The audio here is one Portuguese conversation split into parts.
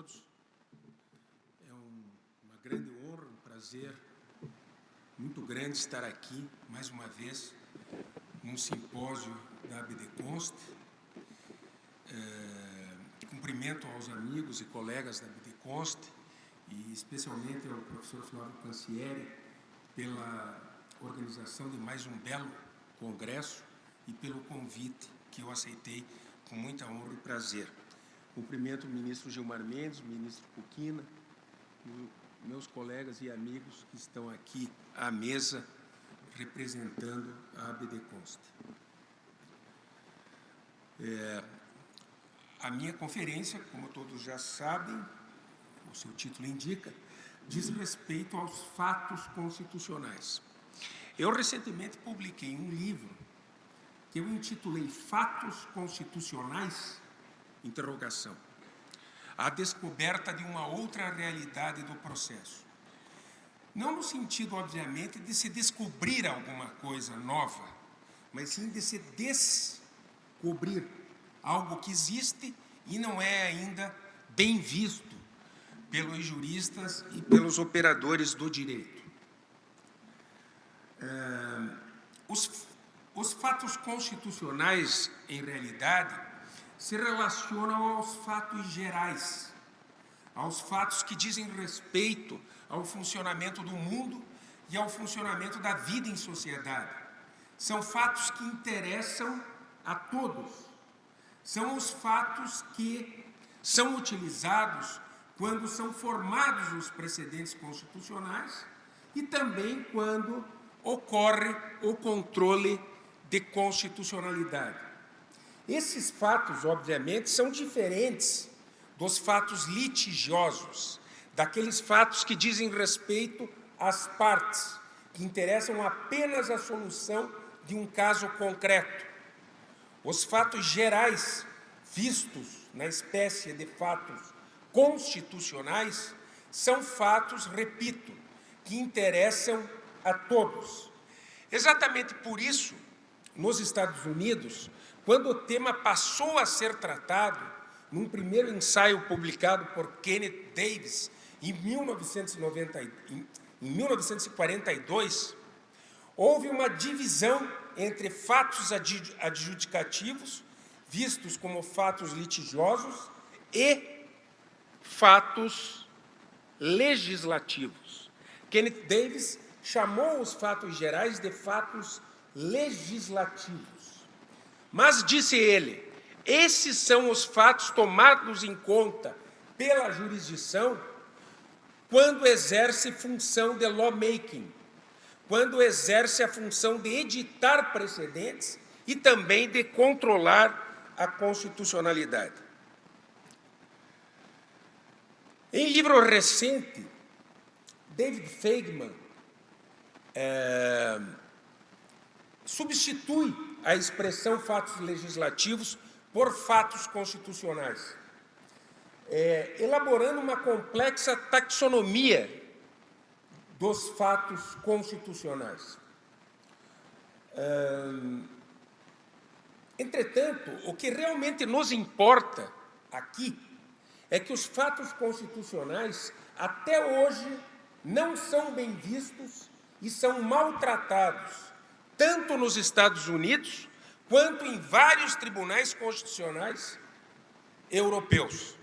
todos. É uma grande honra, um prazer muito grande estar aqui, mais uma vez, num simpósio da ABDConst. Cumprimento aos amigos e colegas da ABDConst, e especialmente ao professor Flávio Cansieri, pela organização de mais um belo congresso e pelo convite que eu aceitei com muita honra e prazer. Cumprimento o ministro Gilmar Mendes, o ministro Puquina, meus colegas e amigos que estão aqui à mesa representando a ABDConst. A minha conferência, como todos já sabem, o seu título indica, diz respeito aos fatos constitucionais. Eu recentemente publiquei um livro que eu intitulei Fatos Constitucionais? Interrogação. A descoberta de uma outra realidade do processo. Não no sentido, obviamente, de se descobrir alguma coisa nova, mas sim de se descobrir algo que existe e não é ainda bem visto pelos juristas e pelos operadores do direito. Os fatos constitucionais, em realidade, se relacionam aos fatos gerais, aos fatos que dizem respeito ao funcionamento do mundo e ao funcionamento da vida em sociedade. São fatos que interessam a todos. São os fatos que são utilizados quando são formados os precedentes constitucionais e também quando ocorre o controle de constitucionalidade. Esses fatos, obviamente, são diferentes dos fatos litigiosos, daqueles fatos que dizem respeito às partes, que interessam apenas a solução de um caso concreto. Os fatos gerais, vistos na espécie de fatos constitucionais, são fatos, repito, que interessam a todos. Exatamente por isso, nos Estados Unidos, quando o tema passou a ser tratado, num primeiro ensaio publicado por Kenneth Davis, em 1942, houve uma divisão entre fatos adjudicativos, vistos como fatos litigiosos, e fatos legislativos. Kenneth Davis chamou os fatos gerais de fatos legislativos. Mas, disse ele, esses são os fatos tomados em conta pela jurisdição quando exerce função de lawmaking, quando exerce a função de editar precedentes e também de controlar a constitucionalidade. Em livro recente, David Feigman substitui a expressão fatos legislativos por fatos constitucionais, elaborando uma complexa taxonomia dos fatos constitucionais. Entretanto, o que realmente nos importa aqui é que os fatos constitucionais, até hoje, não são bem vistos e são maltratados, tanto nos Estados Unidos, quanto em vários tribunais constitucionais europeus.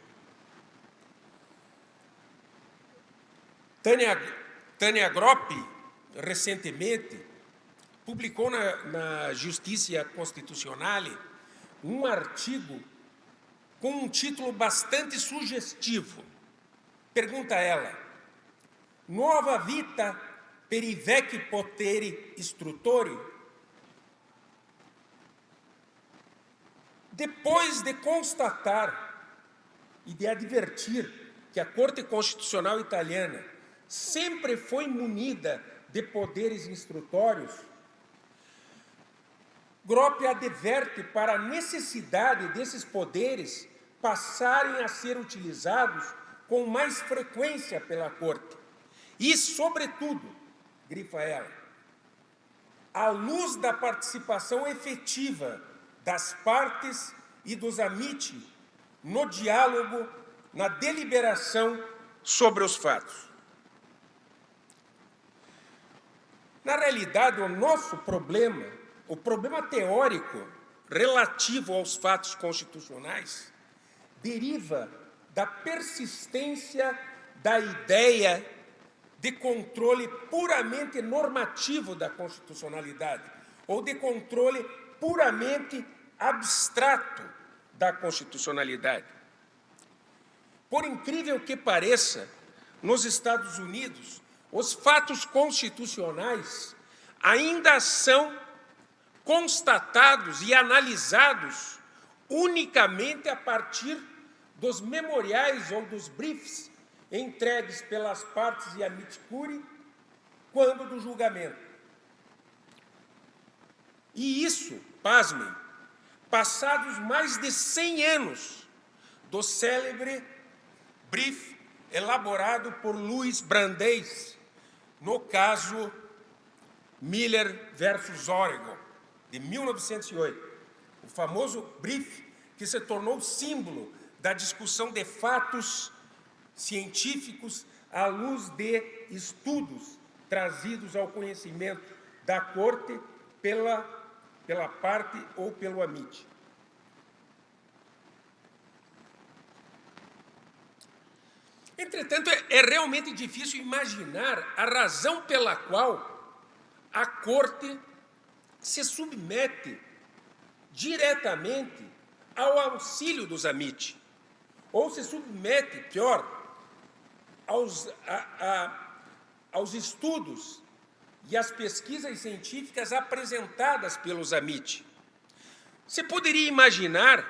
Tânia Groppi, recentemente, publicou na Justiça Constituzionale um artigo com um título bastante sugestivo. Pergunta ela: Nuova vita per i vecchi poteri istruttori? Depois de constatar e de advertir que a Corte Constitucional Italiana sempre foi munida de poderes instrutórios, Groppi adverte para a necessidade desses poderes passarem a ser utilizados com mais frequência pela Corte. E, sobretudo, grifa ela, à luz da participação efetiva das partes e dos amici no diálogo na deliberação sobre os fatos. Na realidade, o nosso problema, o problema teórico relativo aos fatos constitucionais, deriva da persistência da ideia de controle puramente normativo da constitucionalidade, ou de controle puramente abstrato da constitucionalidade. Por incrível que pareça, nos Estados Unidos, os fatos constitucionais ainda são constatados e analisados unicamente a partir dos memoriais ou dos briefs entregues pelas partes e amicus curiae quando do julgamento. E isso, pasmem, passados mais de 100 anos do célebre brief elaborado por Louis Brandeis, no caso Miller versus Oregon, de 1908, o famoso brief que se tornou símbolo da discussão de fatos científicos à luz de estudos trazidos ao conhecimento da Corte pela parte ou pelo amite. Entretanto, é realmente difícil imaginar a razão pela qual a Corte se submete diretamente ao auxílio dos amite, ou se submete, pior, aos estudos e às pesquisas científicas apresentadas pelos amite. Se poderia imaginar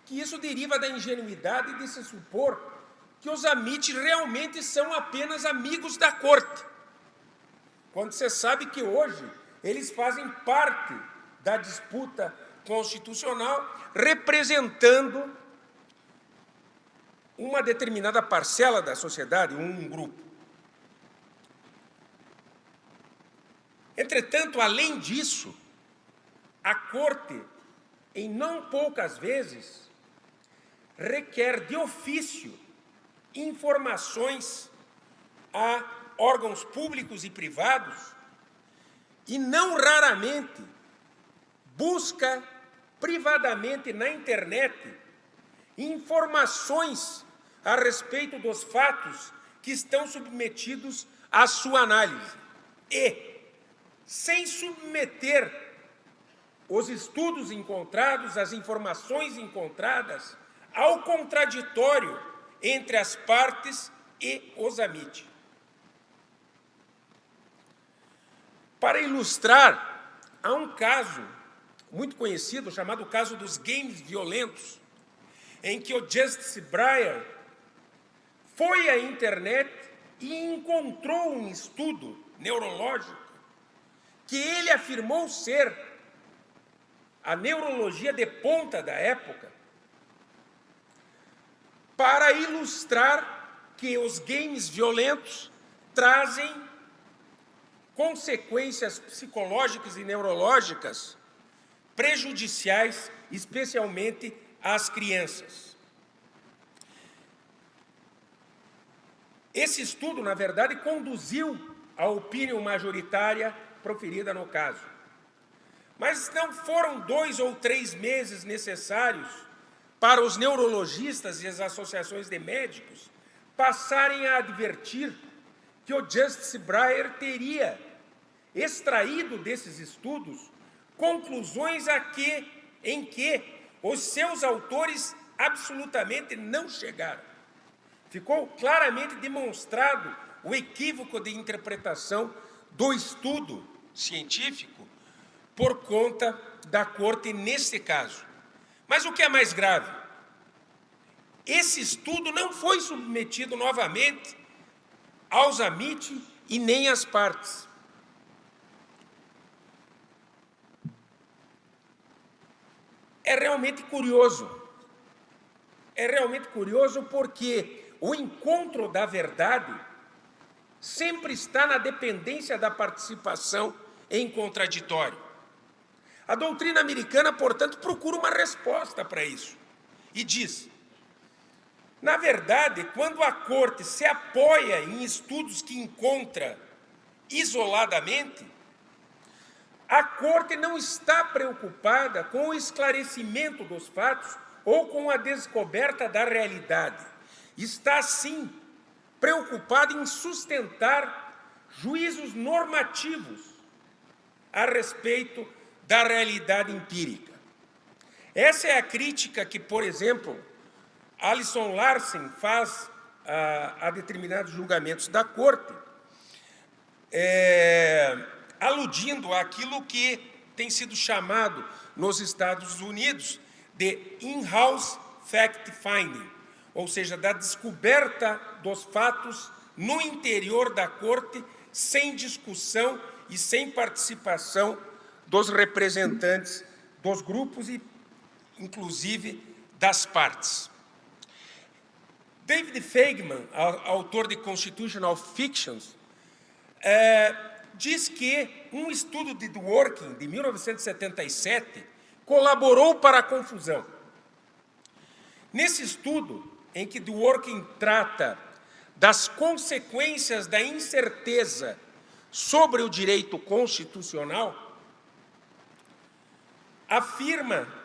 que isso deriva da ingenuidade de se supor que os amite realmente são apenas amigos da Corte, quando você sabe que hoje eles fazem parte da disputa constitucional, representando uma determinada parcela da sociedade, um grupo. Entretanto, além disso, a Corte, em não poucas vezes, requer de ofício informações a órgãos públicos e privados e, não raramente, busca privadamente na internet informações a respeito dos fatos que estão submetidos à sua análise e, sem submeter os estudos encontrados, as informações encontradas, ao contraditório entre as partes e os amite. Para ilustrar, há um caso muito conhecido, chamado caso dos games violentos, em que o Justice Breyer foi à internet e encontrou um estudo neurológico que ele afirmou ser a neurologia de ponta da época, para ilustrar que os games violentos trazem consequências psicológicas e neurológicas prejudiciais, especialmente às crianças. Esse estudo, na verdade, conduziu à opinião majoritária proferida no caso. Mas não foram 2 ou 3 meses necessários para os neurologistas e as associações de médicos passarem a advertir que o Justice Breyer teria extraído desses estudos conclusões em que os seus autores absolutamente não chegaram. Ficou claramente demonstrado o equívoco de interpretação do estudo científico por conta da Corte nesse caso. Mas o que é mais grave? Esse estudo não foi submetido novamente aos amite e nem às partes. É realmente curioso. É realmente curioso porque o encontro da verdade sempre está na dependência da participação em contraditório. A doutrina americana, portanto, procura uma resposta para isso. E diz: Na verdade, quando a corte se apoia em estudos que encontra isoladamente, a corte não está preocupada com o esclarecimento dos fatos ou com a descoberta da realidade. Está, sim, preocupada em sustentar juízos normativos a respeito da realidade empírica. Essa é a crítica que, por exemplo, Alison Larsen faz a determinados julgamentos da corte, aludindo àquilo que tem sido chamado nos Estados Unidos de in-house fact-finding, ou seja, da descoberta dos fatos no interior da corte, sem discussão e sem participação dos representantes dos grupos e, inclusive, das partes. David Feigman, autor de Constitutional Fictions, diz que um estudo de Dworkin, de 1977, colaborou para a confusão. Nesse estudo, em que Dworkin trata das consequências da incerteza sobre o direito constitucional, afirma-se,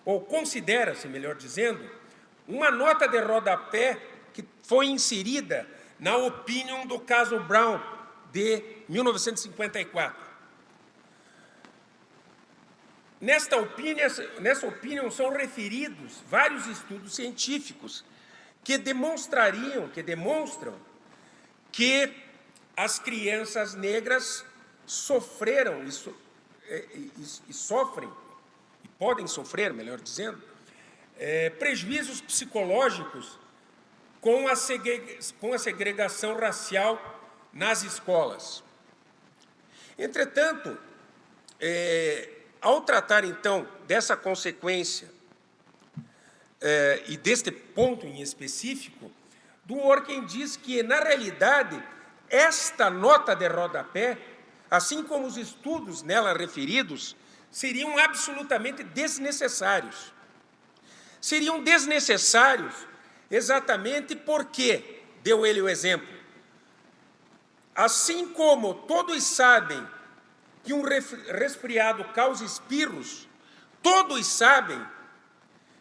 ou considera-se, melhor dizendo, uma nota de rodapé que foi inserida na opinion do caso Brown, de 1954. Nessa opinion são referidos vários estudos científicos que demonstram que as crianças negras sofreram e sofrem, e podem sofrer, melhor dizendo, prejuízos psicológicos com a segregação racial nas escolas. Entretanto, ao tratar, então, dessa consequência e deste ponto em específico, Dworkin diz que, na realidade, esta nota de rodapé, assim como os estudos nela referidos, seriam absolutamente desnecessários. Seriam desnecessários exatamente porque, deu ele o exemplo, assim como todos sabem que um resfriado causa espirros, todos sabem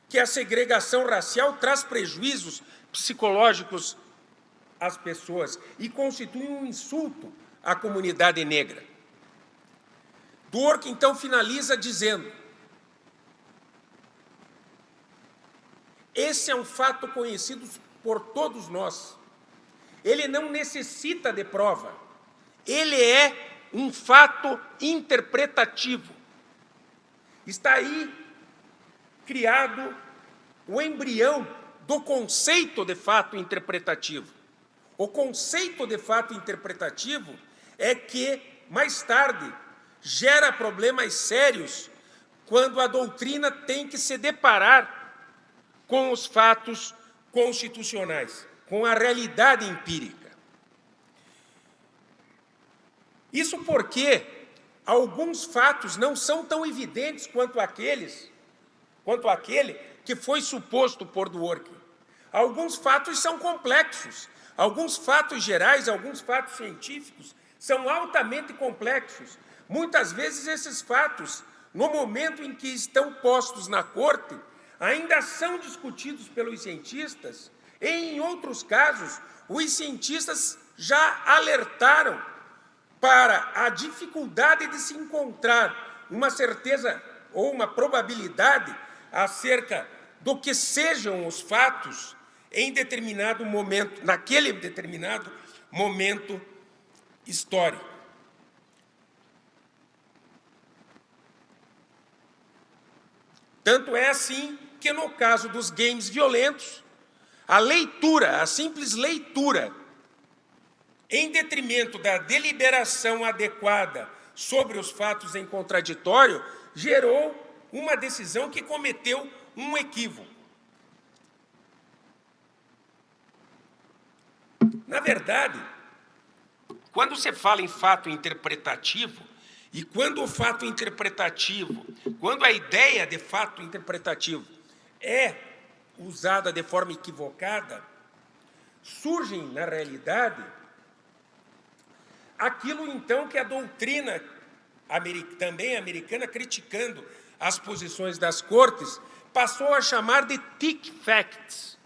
que a segregação racial traz prejuízos psicológicos às pessoas e constitui um insulto à comunidade negra. Dworkin, então, finaliza dizendo: esse é um fato conhecido por todos nós. Ele não necessita de prova. Ele é um fato interpretativo. Está aí criado o embrião do conceito de fato interpretativo. O conceito de fato interpretativo é que, mais tarde, gera problemas sérios quando a doutrina tem que se deparar com os fatos constitucionais, com a realidade empírica. Isso porque alguns fatos não são tão evidentes quanto aquele que foi suposto por Dworkin. Alguns fatos são complexos, alguns fatos gerais, alguns fatos científicos são altamente complexos. Muitas vezes esses fatos, no momento em que estão postos na corte, ainda são discutidos pelos cientistas, e, em outros casos, os cientistas já alertaram para a dificuldade de se encontrar uma certeza ou uma probabilidade acerca do que sejam os fatos em determinado momento, naquele determinado momento histórico. Tanto é assim que, no caso dos games violentos, a leitura, a simples leitura, em detrimento da deliberação adequada sobre os fatos em contraditório, gerou uma decisão que cometeu um equívoco. Na verdade, quando se fala em fato interpretativo, E quando o fato interpretativo, quando a ideia de fato interpretativo é usada de forma equivocada, surgem, na realidade, aquilo, então, que a doutrina também americana, criticando as posições das cortes, passou a chamar de thick facts.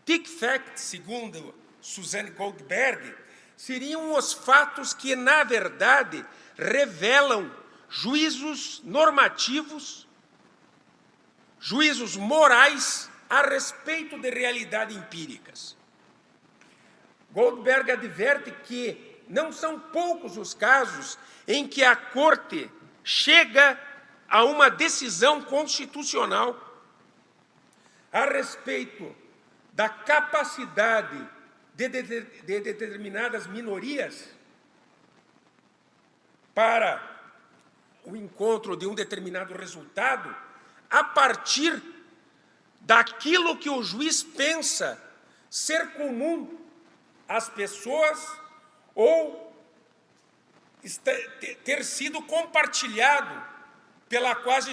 Thick facts, segundo Suzanne Goldberg, seriam os fatos que, na verdade, revelam juízos normativos, juízos morais a respeito de realidades empíricas. Goldberg adverte que não são poucos os casos em que a Corte chega a uma decisão constitucional a respeito da capacidade de determinadas minorias para o encontro de um determinado resultado, a partir daquilo que o juiz pensa ser comum às pessoas ou ter sido compartilhado pela quase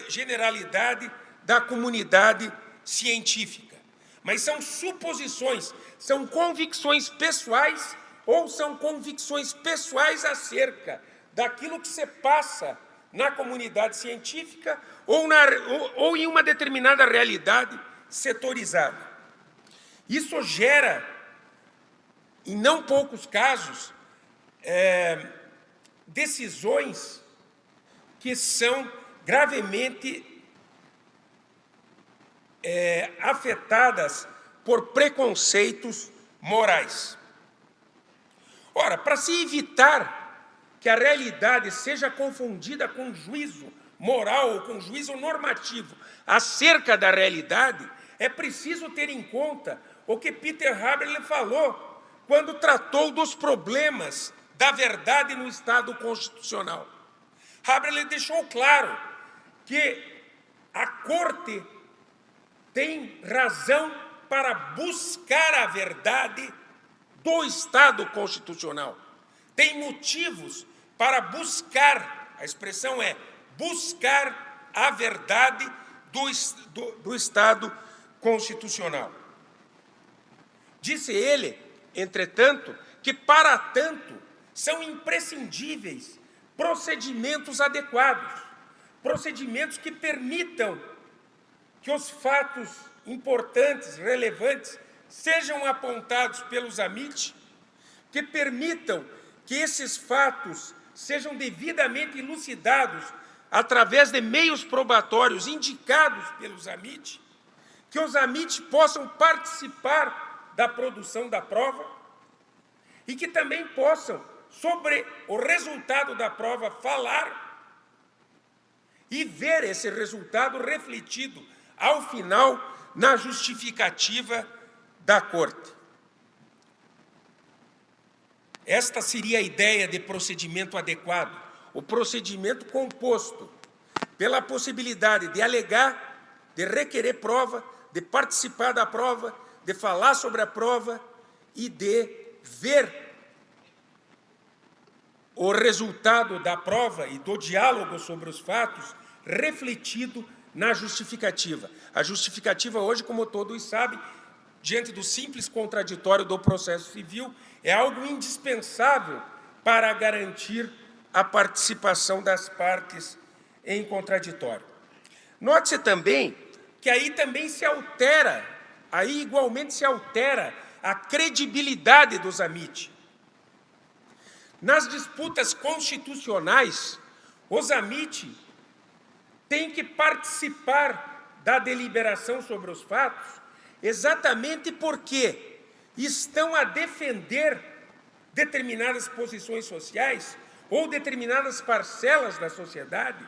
generalidade da comunidade científica. Mas são suposições, são convicções pessoais ou são convicções pessoais acerca daquilo que se passa na comunidade científica ou em uma determinada realidade setorizada. Isso gera, em não poucos casos, decisões que são gravemente afetadas por preconceitos morais. Ora, para se evitar que a realidade seja confundida com juízo moral ou com juízo normativo acerca da realidade, é preciso ter em conta o que Peter Haberle falou quando tratou dos problemas da verdade no Estado constitucional. Haberle deixou claro que a Corte tem razão para buscar a verdade do Estado constitucional. Tem motivos para buscar, a expressão é buscar a verdade do Estado constitucional. Disse ele, entretanto, que para tanto são imprescindíveis procedimentos adequados, procedimentos que permitam que os fatos importantes, relevantes, sejam apontados pelos amites, que permitam que esses fatos sejam devidamente elucidados através de meios probatórios indicados pelos amites, que os amites possam participar da produção da prova e que também possam, sobre o resultado da prova, falar e ver esse resultado refletido, ao final, na justificativa da Corte. Esta seria a ideia de procedimento adequado, o procedimento composto pela possibilidade de alegar, de requerer prova, de participar da prova, de falar sobre a prova e de ver o resultado da prova e do diálogo sobre os fatos refletido na justificativa. A justificativa hoje, como todos sabem, diante do simples contraditório do processo civil, é algo indispensável para garantir a participação das partes em contraditório. Note-se também que aí também se altera, aí igualmente se altera a credibilidade dos amites. Nas disputas constitucionais, os amites têm que participar da deliberação sobre os fatos exatamente porque estão a defender determinadas posições sociais ou determinadas parcelas da sociedade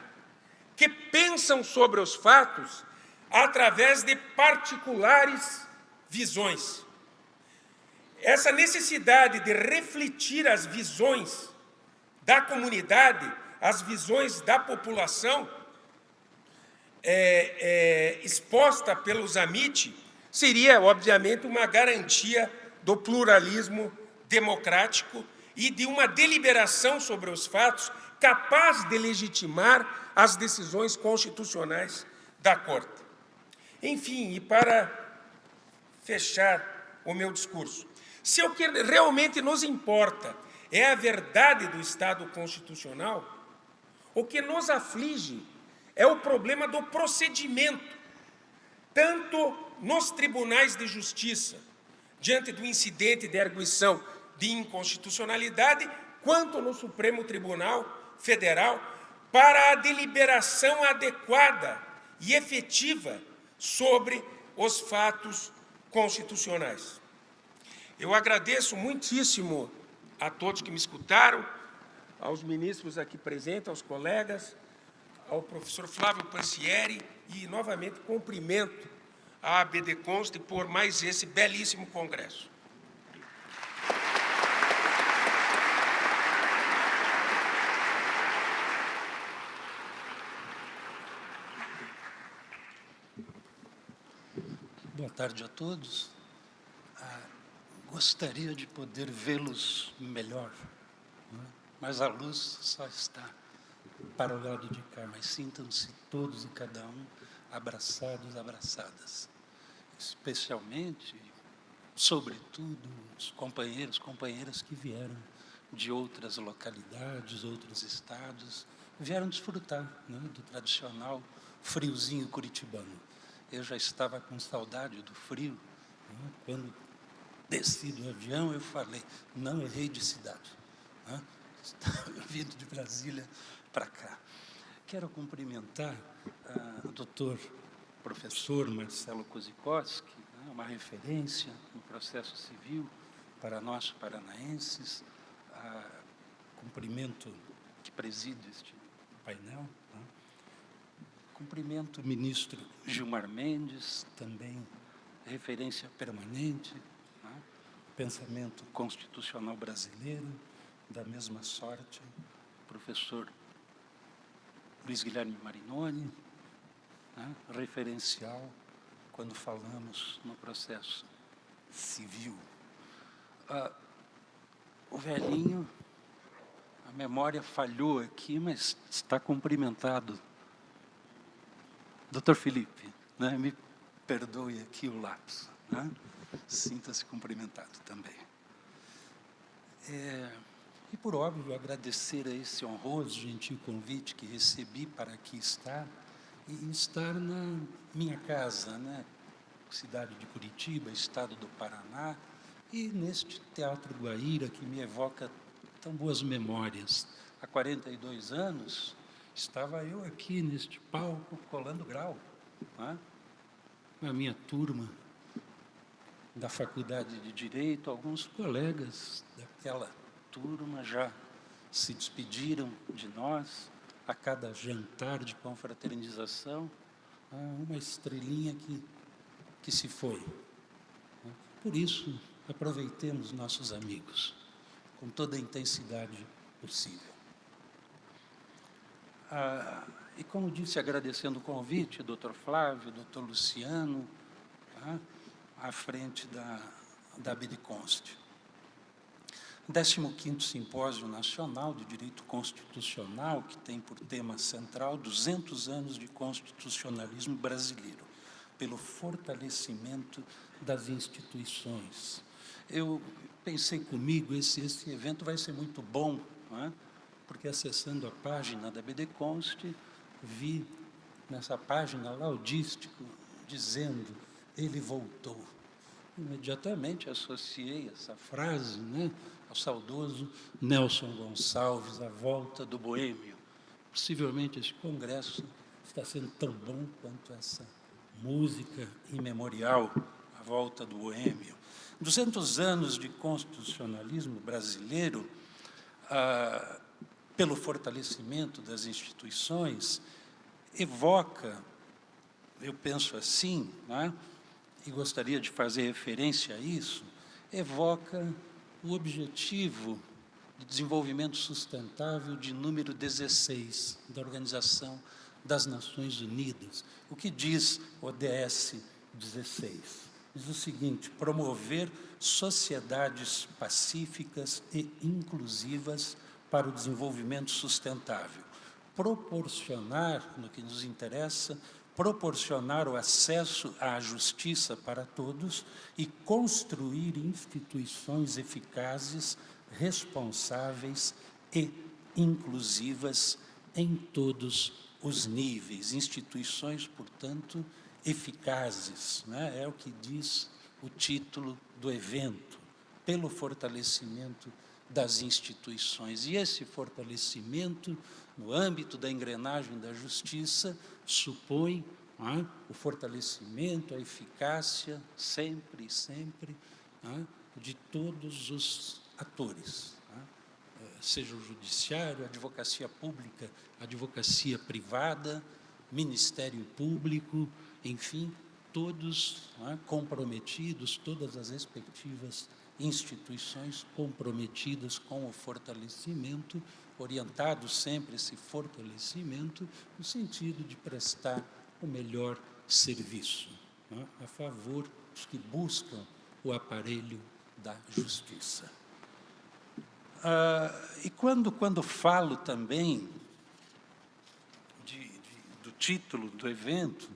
que pensam sobre os fatos através de particulares visões. Essa necessidade de refletir as visões da comunidade, as visões da população, exposta pelos amites, seria, obviamente, uma garantia do pluralismo democrático e de uma deliberação sobre os fatos capaz de legitimar as decisões constitucionais da Corte. Enfim, e para fechar o meu discurso, se o que realmente nos importa é a verdade do Estado constitucional, o que nos aflige é o problema do procedimento, tanto nos tribunais de justiça, diante do incidente de arguição de inconstitucionalidade, quanto no Supremo Tribunal Federal, para a deliberação adequada e efetiva sobre os fatos constitucionais. Eu agradeço muitíssimo a todos que me escutaram, aos ministros aqui presentes, aos colegas, ao professor Flávio Pansieri e, novamente, cumprimento a ABDConst por mais esse belíssimo congresso. Boa tarde a todos. Gostaria de poder vê-los melhor, né? Mas a luz só está para o lado de cá, mas sintam-se todos e cada um abraçados, abraçadas. Especialmente, sobretudo, os companheiros, companheiras que vieram de outras localidades, outros estados, vieram desfrutar, né, do tradicional friozinho curitibano. Eu já estava com saudade do frio, né? Quando desci do avião, eu falei, não errei de cidade, né? Estava vindo de Brasília para cá. Quero cumprimentar o doutor professor Marcelo Kozikowski, né? Uma referência no processo civil para nós paranaenses, cumprimento que preside este painel, né? Cumprimento o ministro Gilmar Mendes, também referência permanente, né? Pensamento constitucional brasileiro, da mesma sorte, professor Luiz Guilherme Marinoni, né? Referencial quando falamos no processo civil. O velhinho, a memória falhou aqui, mas está cumprimentado. Doutor Felipe, né, me perdoe aqui o lapso, né? Sinta-se cumprimentado também. E, por óbvio, agradecer a esse honroso, gentil convite que recebi para aqui estar, e estar na minha casa, né? Cidade de Curitiba, estado do Paraná, e neste Teatro Guaíra, que me evoca tão boas memórias. Há 42 anos, estava eu aqui neste palco, colando grau, né? Na minha turma da Faculdade de Direito, alguns colegas daquela turma já se despediram de nós a cada jantar de confraternização, uma estrelinha que se foi. Por isso, aproveitemos nossos amigos com toda a intensidade possível. E como disse, agradecendo o convite, doutor Flávio, doutor Luciano, tá, à frente da ABDConst. 15º Simpósio Nacional de Direito Constitucional, que tem por tema central 200 anos de constitucionalismo brasileiro, pelo fortalecimento das instituições. Eu pensei comigo, esse evento vai ser muito bom, não é? Porque, acessando a página da ABDConst, vi nessa página laudístico dizendo, ele voltou. Imediatamente associei essa frase, né, ao saudoso Nelson Gonçalves, A Volta do Boêmio. Possivelmente esse congresso está sendo tão bom quanto essa música imemorial, A Volta do Boêmio. 200 anos de constitucionalismo brasileiro, pelo fortalecimento das instituições, evoca, eu penso assim, né, e gostaria de fazer referência a isso, evoca o objetivo de desenvolvimento sustentável de número 16 da Organização das Nações Unidas. O que diz o ODS 16? diz o seguinte: promover sociedades pacíficas e inclusivas para o desenvolvimento sustentável. Proporcionar, no que nos interessa, proporcionar o acesso à justiça para todos e construir instituições eficazes, responsáveis e inclusivas em todos os níveis. Instituições, portanto, eficazes, né? É o que diz o título do evento, pelo fortalecimento das instituições. E esse fortalecimento, no âmbito da engrenagem da justiça, supõe o fortalecimento, a eficácia, sempre, de todos os atores, seja o judiciário, a advocacia pública, a advocacia privada, Ministério Público, enfim, todos comprometidos, todas as respectivas instituições comprometidas com o fortalecimento, orientado sempre esse fortalecimento no sentido de prestar o melhor serviço a favor dos que buscam o aparelho da justiça. E quando falo também do título do evento,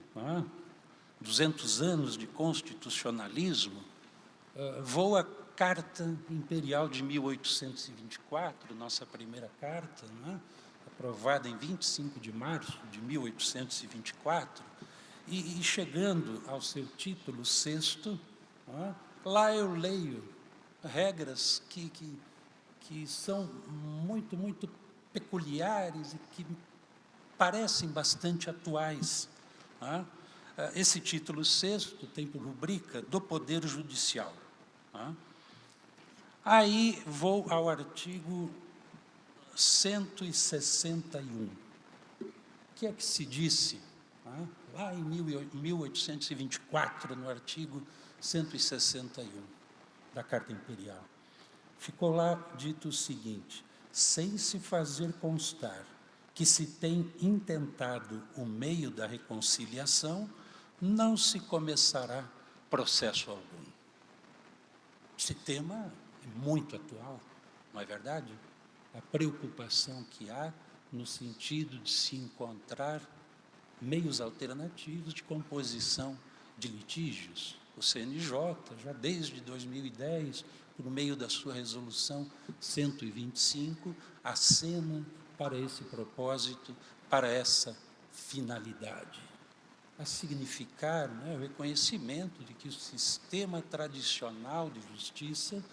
200 anos de constitucionalismo, vou à Carta Imperial de 1824, nossa primeira carta, aprovada em 25 de março de 1824, e chegando ao seu título sexto, lá eu leio regras que são muito peculiares e que parecem bastante atuais. Esse título sexto tem por rubrica do Poder Judicial. Aí vou ao artigo 161. O que é que se disse lá em 1824, no artigo 161 da Carta Imperial? Ficou lá dito o seguinte: sem se fazer constar que se tem intentado o meio da reconciliação, não se começará processo algum. Esse tema é muito atual, não é verdade? A preocupação que há no sentido de se encontrar meios alternativos de composição de litígios. O CNJ, já desde 2010, por meio da sua resolução 125, acena para esse propósito, para essa finalidade. A significar o reconhecimento de que o sistema tradicional de justiça,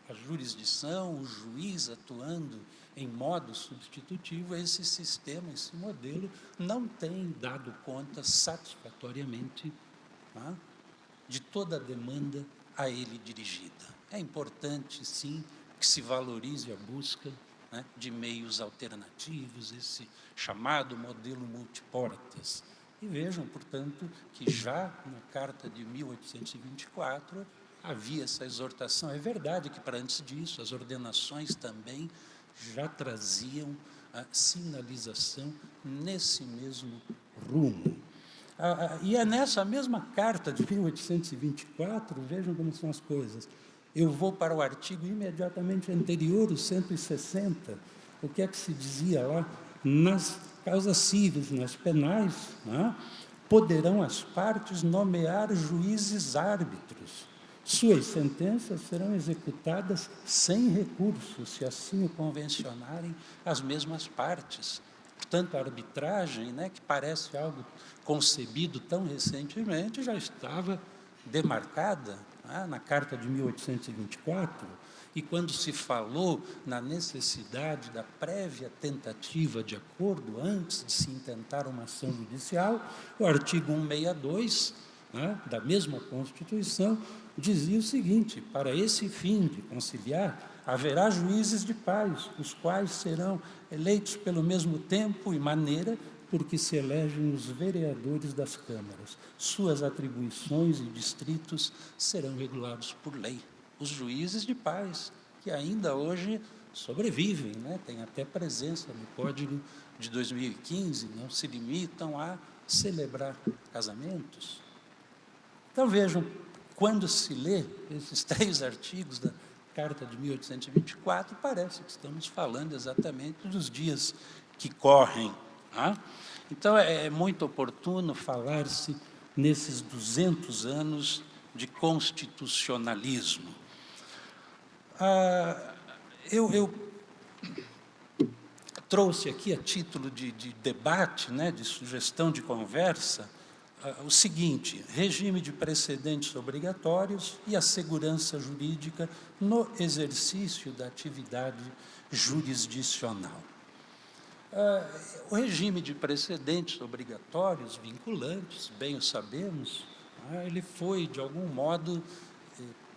a jurisdição, o juiz atuando em modo substitutivo, esse sistema, esse modelo, não tem dado conta satisfatoriamente de toda a demanda a ele dirigida. É importante, sim, que se valorize a busca de meios alternativos, esse chamado modelo multiportas. E vejam, portanto, que já na Carta de 1824 havia essa exortação. É verdade que, para antes disso, as ordenações também já traziam a sinalização nesse mesmo rumo. E é nessa mesma Carta de 1824, vejam como são as coisas. Eu vou para o artigo imediatamente anterior, o 160. O que é que se dizia lá? Nas causas cíveis, nas penais, poderão as partes nomear juízes árbitros. Suas sentenças serão executadas sem recurso, se assim o convencionarem as mesmas partes. Portanto, a arbitragem, que parece algo concebido tão recentemente, já estava demarcada na Carta de 1824, e quando se falou na necessidade da prévia tentativa de acordo antes de se intentar uma ação judicial, o artigo 162 da mesma Constituição dizia o seguinte: para esse fim de conciliar, haverá juízes de paz, os quais serão eleitos pelo mesmo tempo e maneira porque se elegem os vereadores das câmaras. Suas atribuições e distritos serão regulados por lei. Os juízes de paz, que ainda hoje sobrevivem, têm até presença no Código de 2015, não se limitam a celebrar casamentos. Então, vejam, quando se lê esses 3 artigos da Carta de 1824, parece que estamos falando exatamente dos dias que correm. Então, é muito oportuno falar-se nesses 200 anos de constitucionalismo. Eu trouxe aqui, a título de debate, né, de sugestão de conversa, o seguinte: regime de precedentes obrigatórios e a segurança jurídica no exercício da atividade jurisdicional. O regime de precedentes obrigatórios vinculantes, bem o sabemos, ele foi, de algum modo,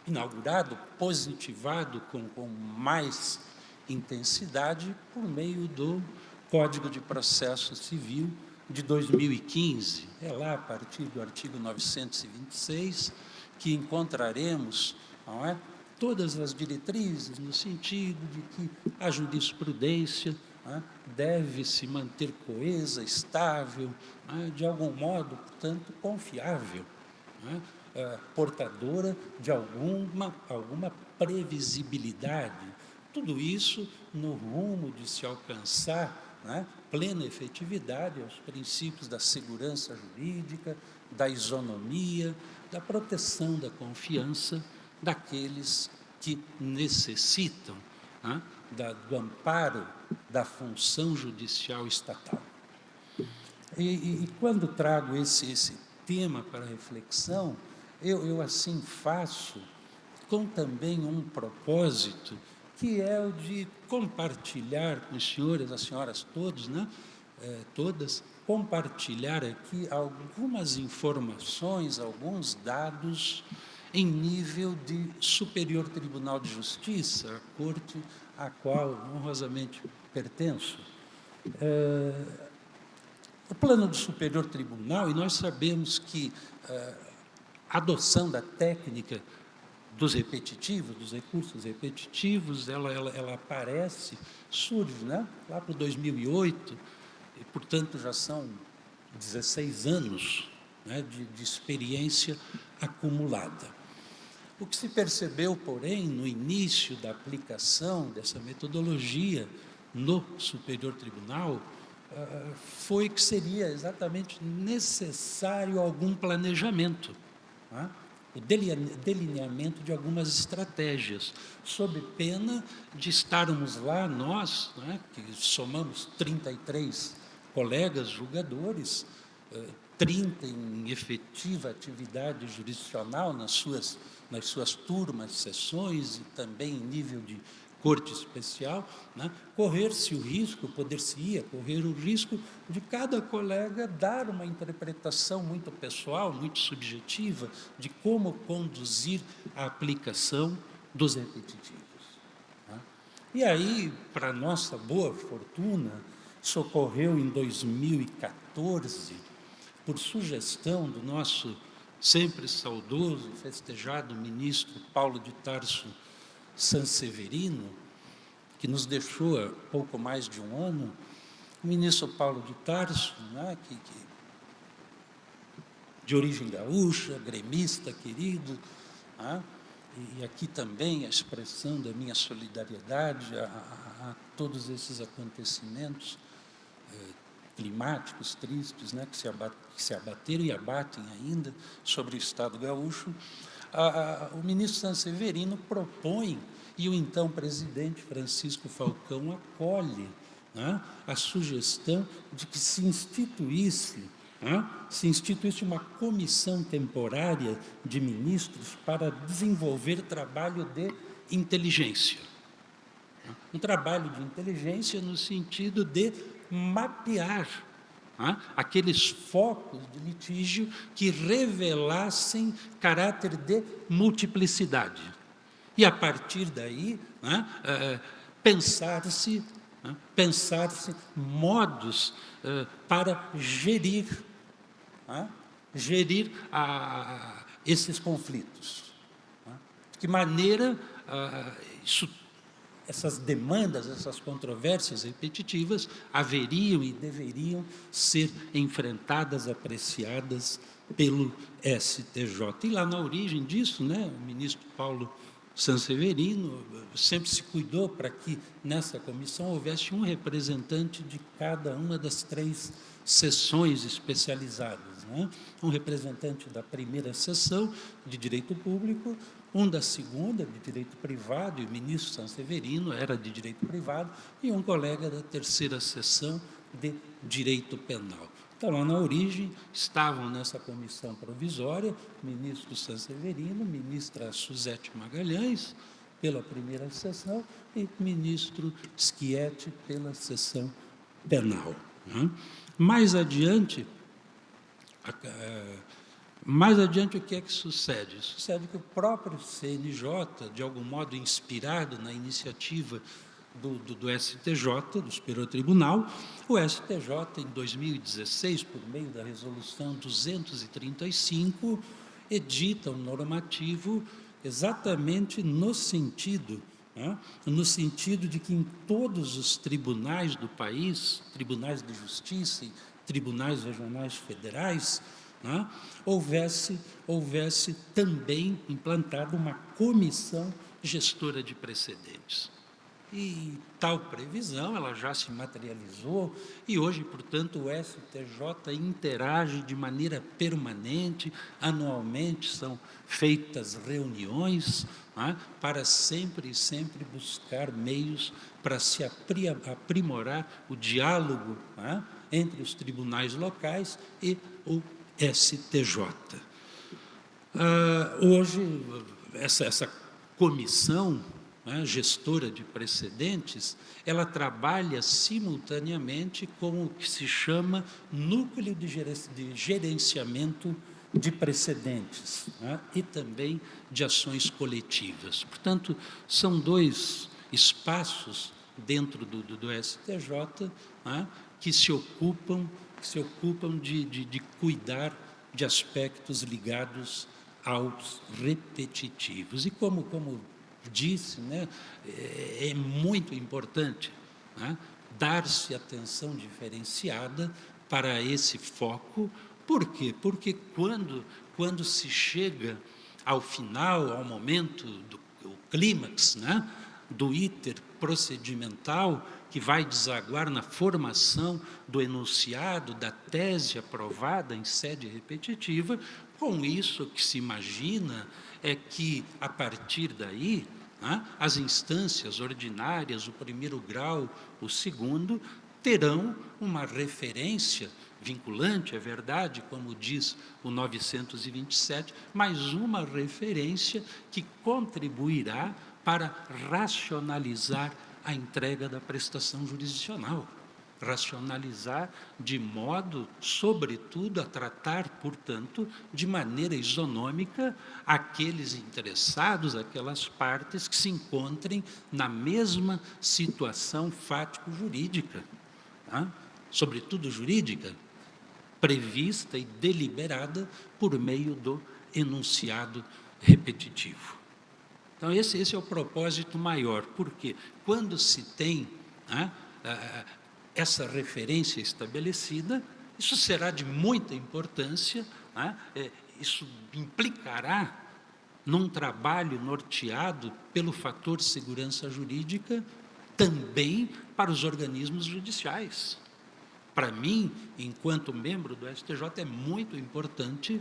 inaugurado, positivado com mais intensidade por meio do Código de Processo Civil de 2015. É lá, a partir do artigo 926, que encontraremos, não é, todas as diretrizes no sentido de que a jurisprudência deve se manter coesa, estável, de algum modo, portanto, confiável, portadora de alguma previsibilidade. Tudo isso no rumo de se alcançar plena efetividade aos princípios da segurança jurídica, da isonomia, da proteção da confiança daqueles que necessitam do amparo da função judicial estatal. E quando trago esse tema para reflexão, eu assim faço com também um propósito, que é o de compartilhar com os senhores, as senhoras todos, todas, compartilhar aqui algumas informações, alguns dados em nível de Superior Tribunal de Justiça, a corte à qual honrosamente pertenço. O plano do Superior Tribunal, e nós sabemos que a adoção da técnica dos repetitivos, dos recursos repetitivos, ela aparece, surge lá para 2008, e, portanto, já são 16 anos de experiência acumulada. O que se percebeu, porém, no início da aplicação dessa metodologia no Superior Tribunal, foi que seria exatamente necessário algum planejamento, o delineamento de algumas estratégias, sob pena de estarmos lá, nós, que somamos 33 colegas julgadores, 30 em efetiva atividade jurisdicional nas suas turmas, sessões e também em nível de corte especial, correr-se o risco, poder-se-ia correr o risco de cada colega dar uma interpretação muito pessoal, muito subjetiva, de como conduzir a aplicação dos repetitivos. E aí, para nossa boa fortuna, isso ocorreu em 2014, por sugestão do nosso sempre saudoso e festejado ministro Paulo de Tarso Sanseverino, que nos deixou há pouco mais de um ano. O ministro Paulo de Tarso, de origem gaúcha, gremista querido, e aqui também a expressão da minha solidariedade a todos esses acontecimentos climáticos tristes, que se abateram e abatem ainda sobre o Estado gaúcho. O ministro Sanseverino propõe, e o então presidente Francisco Falcão acolhe a sugestão de que se instituísse uma comissão temporária de ministros para desenvolver trabalho de inteligência. Um trabalho de inteligência no sentido de mapear aqueles focos de litígio que revelassem caráter de multiplicidade. E, a partir daí, pensar-se modos para gerir esses conflitos. De que maneira isso essas demandas, essas controvérsias repetitivas haveriam e deveriam ser enfrentadas, apreciadas pelo STJ. E lá na origem disso, né, o ministro Paulo Sanseverino sempre se cuidou para que nessa comissão houvesse um representante de cada uma das 3 seções especializadas, né? Um representante da primeira seção de Direito Público, um da segunda, de Direito Privado, e o ministro Sanseverino era de Direito Privado, e um colega da terceira seção de Direito Penal. Então, lá na origem, estavam nessa comissão provisória o ministro Sanseverino, ministra Suzete Magalhães, pela primeira sessão, e o ministro Schietti, pela sessão penal. Mais adiante, o que é que sucede? Sucede que o próprio CNJ, de algum modo inspirado na iniciativa do STJ, do Superior Tribunal, o STJ, em 2016, por meio da Resolução 235, edita um normativo exatamente no sentido de que em todos os tribunais do país, tribunais de justiça e tribunais regionais federais, houvesse também implantada uma comissão gestora de precedentes. E tal previsão, ela já se materializou, e hoje, portanto, o STJ interage de maneira permanente, anualmente são feitas reuniões, para sempre buscar meios para se aprimorar o diálogo entre os tribunais locais e o STJ. Hoje, essa comissão gestora de precedentes, ela trabalha simultaneamente com o que se chama Núcleo de Gerenciamento de Precedentes, e também de ações coletivas. Portanto, são 2 espaços dentro do STJ que se ocupam de cuidar de aspectos ligados aos repetitivos. E como disse, é muito importante dar-se atenção diferenciada para esse foco. Por quê? Porque quando se chega ao final, ao momento do clímax, do iter procedimental, que vai desaguar na formação do enunciado, da tese aprovada em sede repetitiva, com isso o que se imagina é que, a partir daí, as instâncias ordinárias, o primeiro grau, o segundo, terão uma referência vinculante, é verdade, como diz o 927, mas uma referência que contribuirá para racionalizar a entrega da prestação jurisdicional. Racionalizar de modo, sobretudo, a tratar, portanto, de maneira isonômica aqueles interessados, aquelas partes que se encontrem na mesma situação fático-jurídica, sobretudo jurídica, prevista e deliberada por meio do enunciado repetitivo. Então, esse é o propósito maior, porque quando se tem essa referência estabelecida, isso será de muita importância, isso implicará num trabalho norteado pelo fator segurança jurídica também para os organismos judiciais. Para mim, enquanto membro do STJ, é muito importante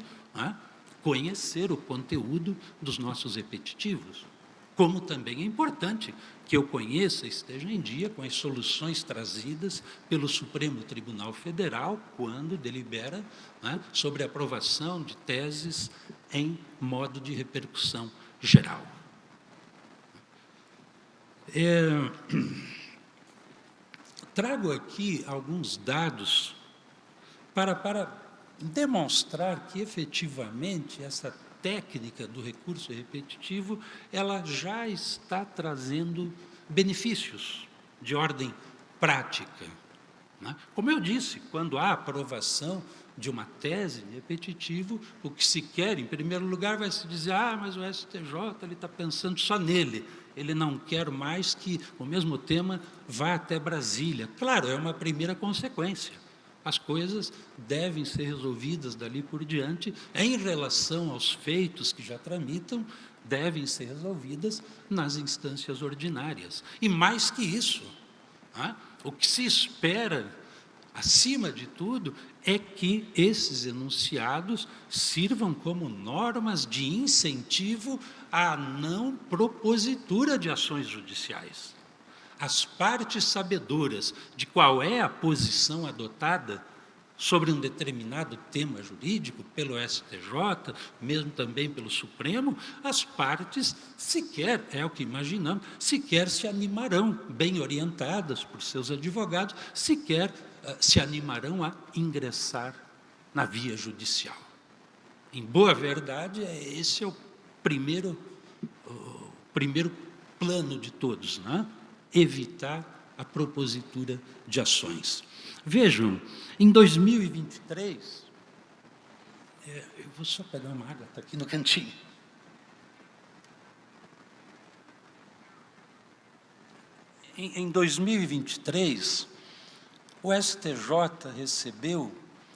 conhecer o conteúdo dos nossos repetitivos, como também é importante que eu conheça, esteja em dia com as soluções trazidas pelo Supremo Tribunal Federal, quando delibera sobre a aprovação de teses em modo de repercussão geral. Trago aqui alguns dados para demonstrar que, efetivamente, essa técnica do recurso repetitivo, ela já está trazendo benefícios de ordem prática. Como eu disse, quando há aprovação de uma tese de repetitivo, o que se quer, em primeiro lugar, vai se dizer, mas o STJ está pensando só nele, ele não quer mais que o mesmo tema vá até Brasília. Claro, é uma primeira consequência. As coisas devem ser resolvidas dali por diante, em relação aos feitos que já tramitam, devem ser resolvidas nas instâncias ordinárias. E mais que isso, o que se espera, acima de tudo, é que esses enunciados sirvam como normas de incentivo à não propositura de ações judiciais. As partes sabedoras de qual é a posição adotada sobre um determinado tema jurídico pelo STJ, mesmo também pelo Supremo, as partes sequer, é o que imaginamos, sequer se animarão, bem orientadas por seus advogados, sequer se animarão a ingressar na via judicial. Em boa verdade, esse é o primeiro plano de todos, né? Evitar a propositura de ações. Vejam, em 2023, eu vou só pegar uma água, está aqui no cantinho. Em 2023, o STJ recebeu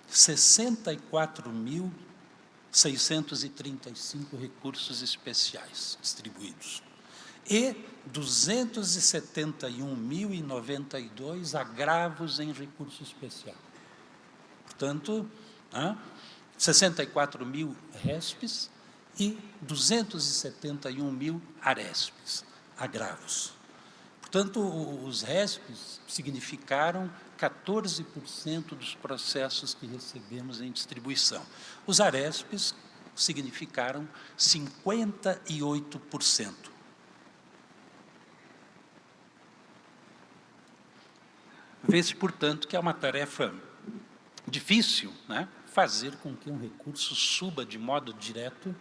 64.635 recursos especiais distribuídos e 271.092 agravos em recurso especial. Portanto, 64 mil RESPs e 271 mil ARESPs, agravos. Portanto, os RESPs significaram 14% dos processos que recebemos em distribuição. Os ARESPs significaram 58%. Vê-se, portanto, que é uma tarefa difícil, né, fazer com que um recurso suba de modo direto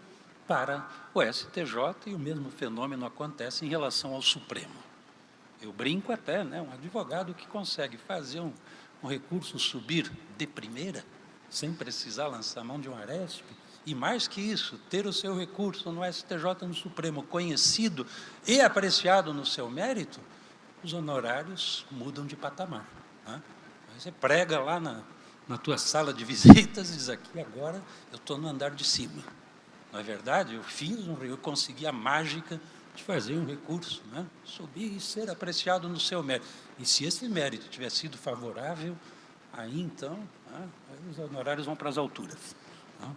para o STJ, e o mesmo fenômeno acontece em relação ao Supremo. Eu brinco até, né, um advogado que consegue fazer um recurso subir de primeira, sem precisar lançar mão de um ARESP, e mais que isso, ter o seu recurso no STJ, no Supremo, conhecido e apreciado no seu mérito, os honorários mudam de patamar. Né? Você prega lá na tua sala de visitas e diz, aqui agora eu estou no andar de cima. Não é verdade? Eu consegui a mágica de fazer um recurso, né? Subir e ser apreciado no seu mérito. E se esse mérito tiver sido favorável, aí então, né, os honorários vão para as alturas. Né?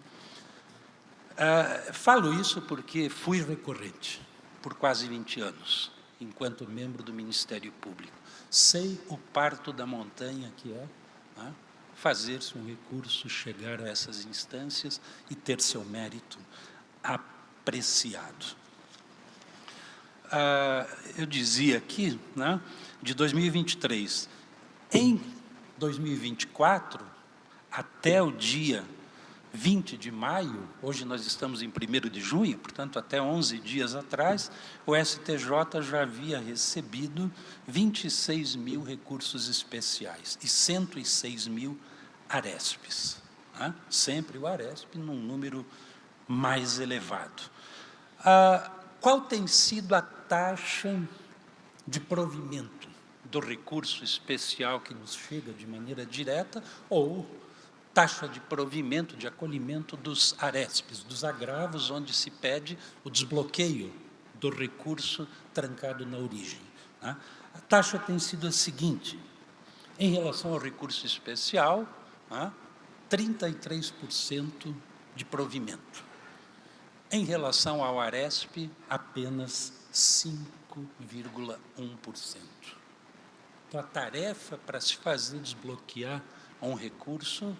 Falo isso porque fui recorrente por quase 20 anos, enquanto membro do Ministério Público. Sei o parto da montanha que é, né, fazer-se um recurso, chegar a essas instâncias e ter seu mérito apreciado. Eu dizia aqui, né, de 2023, em 2024, até o dia 20 de maio, hoje nós estamos em 1º de junho, portanto, até 11 dias atrás, o STJ já havia recebido 26 mil recursos especiais e 106 mil ARESPs. Né? Sempre o ARESP num número mais elevado. Qual tem sido a taxa de provimento do recurso especial que nos chega de maneira direta ou taxa de provimento, de acolhimento dos ARESPs, dos agravos, onde se pede o desbloqueio do recurso trancado na origem. Né? A taxa tem sido a seguinte, em relação ao recurso especial, 33% de provimento. Em relação ao ARESP, apenas 5,1%. Então, a tarefa para se fazer desbloquear um recurso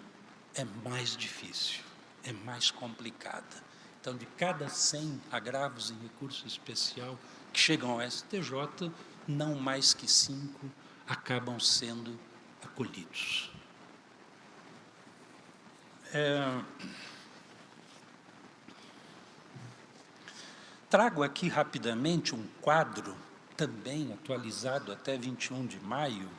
é mais difícil, é mais complicada. Então, de cada 100 agravos em recurso especial que chegam ao STJ, não mais que 5 acabam sendo acolhidos. Trago aqui rapidamente um quadro, também atualizado até 21 de maio,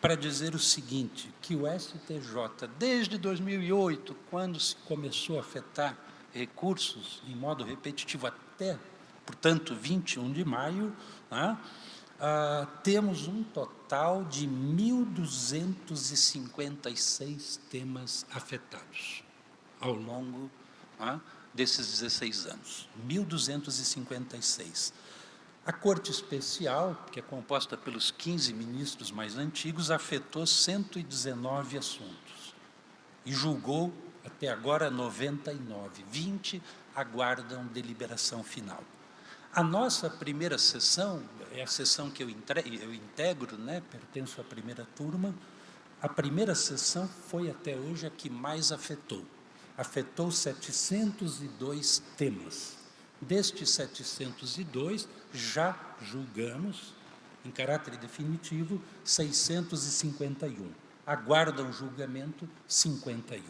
para dizer o seguinte, que o STJ, desde 2008, quando se começou a afetar recursos em modo repetitivo até portanto, 21 de maio, né, temos um total de 1.256 temas afetados ao longo desses 16 anos. 1.256. A Corte Especial, que é composta pelos 15 ministros mais antigos, afetou 119 assuntos e julgou, até agora, 99. 20 aguardam deliberação final. A nossa primeira sessão, é a sessão que eu integro, né, pertenço à primeira turma, a primeira sessão foi até hoje a que mais afetou. Afetou 702 temas. Destes 702, já julgamos, em caráter definitivo, 651. Aguardam julgamento 51.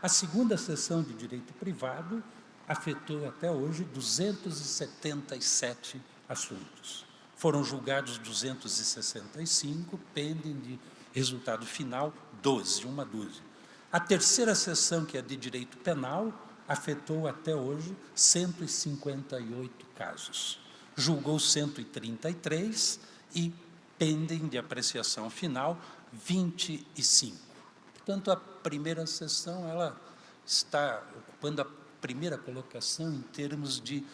A segunda sessão de direito privado afetou até hoje 277 assuntos. Foram julgados 265, pendem de resultado final 12, uma dúzia. A terceira sessão, que é de direito penal, afetou até hoje 158 casos. Julgou 133 e pendem de apreciação final 25. Portanto, a primeira sessão ela está ocupando a primeira colocação em termos de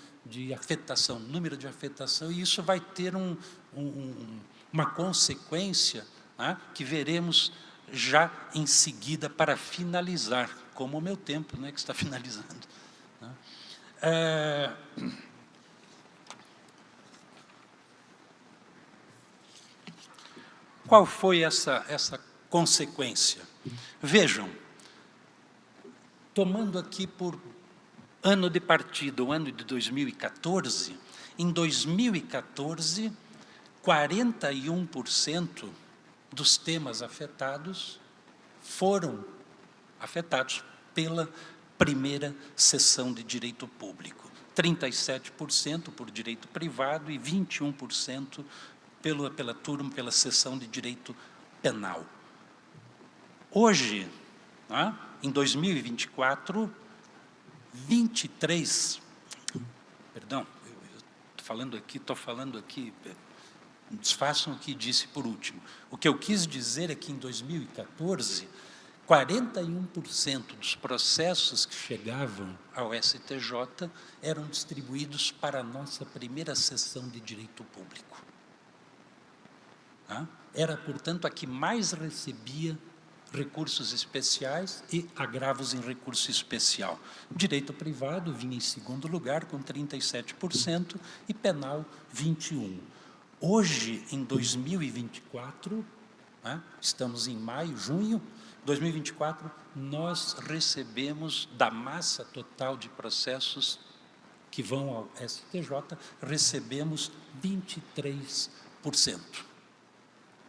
afetação, número de afetação, e isso vai ter uma consequência, né, que veremos já em seguida para finalizar, como o meu tempo, né, que está finalizando. Qual foi essa consequência? Vejam, tomando aqui por ano de partida, o ano de 2014, em 2014, 41% dos temas afetados foram afetados pela primeira sessão de direito público, 37% por direito privado e 21% pela sessão de direito penal. Hoje, em 2024, 23, perdão, estou falando aqui, desfaçam o que disse por último. O que eu quis dizer é que em 2014, 41% dos processos que chegavam ao STJ eram distribuídos para a nossa primeira sessão de direito público. Era, portanto, a que mais recebia recursos especiais e agravos em recurso especial. Direito privado vinha em segundo lugar, com 37%, e penal, 21%. Hoje, em 2024, estamos em maio, junho, 2024, nós recebemos, da massa total de processos que vão ao STJ, recebemos 23%.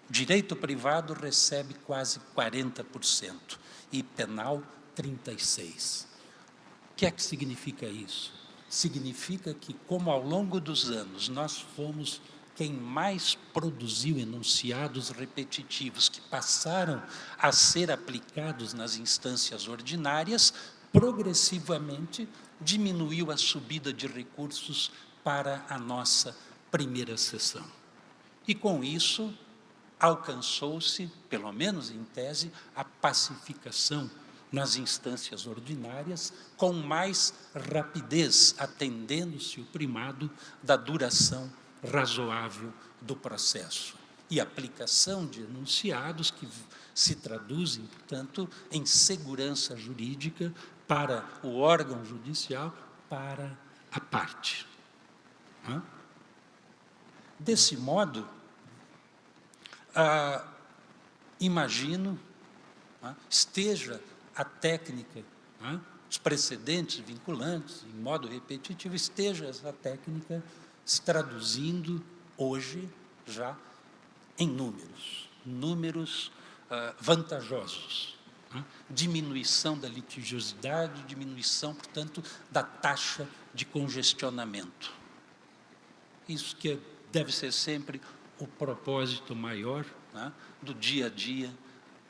Direito privado recebe quase 40% e penal 36%. O que é que significa isso? Significa que, como ao longo dos anos nós fomos quem mais produziu enunciados repetitivos que passaram a ser aplicados nas instâncias ordinárias, progressivamente diminuiu a subida de recursos para a nossa primeira sessão. E com isso alcançou-se, pelo menos em tese, a pacificação nas instâncias ordinárias com mais rapidez, atendendo-se o primado da duração razoável do processo e aplicação de enunciados que se traduzem, portanto, em segurança jurídica para o órgão judicial, para a parte. Desse modo, imagino, esteja a técnica, os precedentes vinculantes, em modo repetitivo, esteja essa técnica se traduzindo hoje já em números vantajosos, diminuição da litigiosidade, diminuição, portanto, da taxa de congestionamento. Isso que deve ser sempre o propósito maior, do dia a dia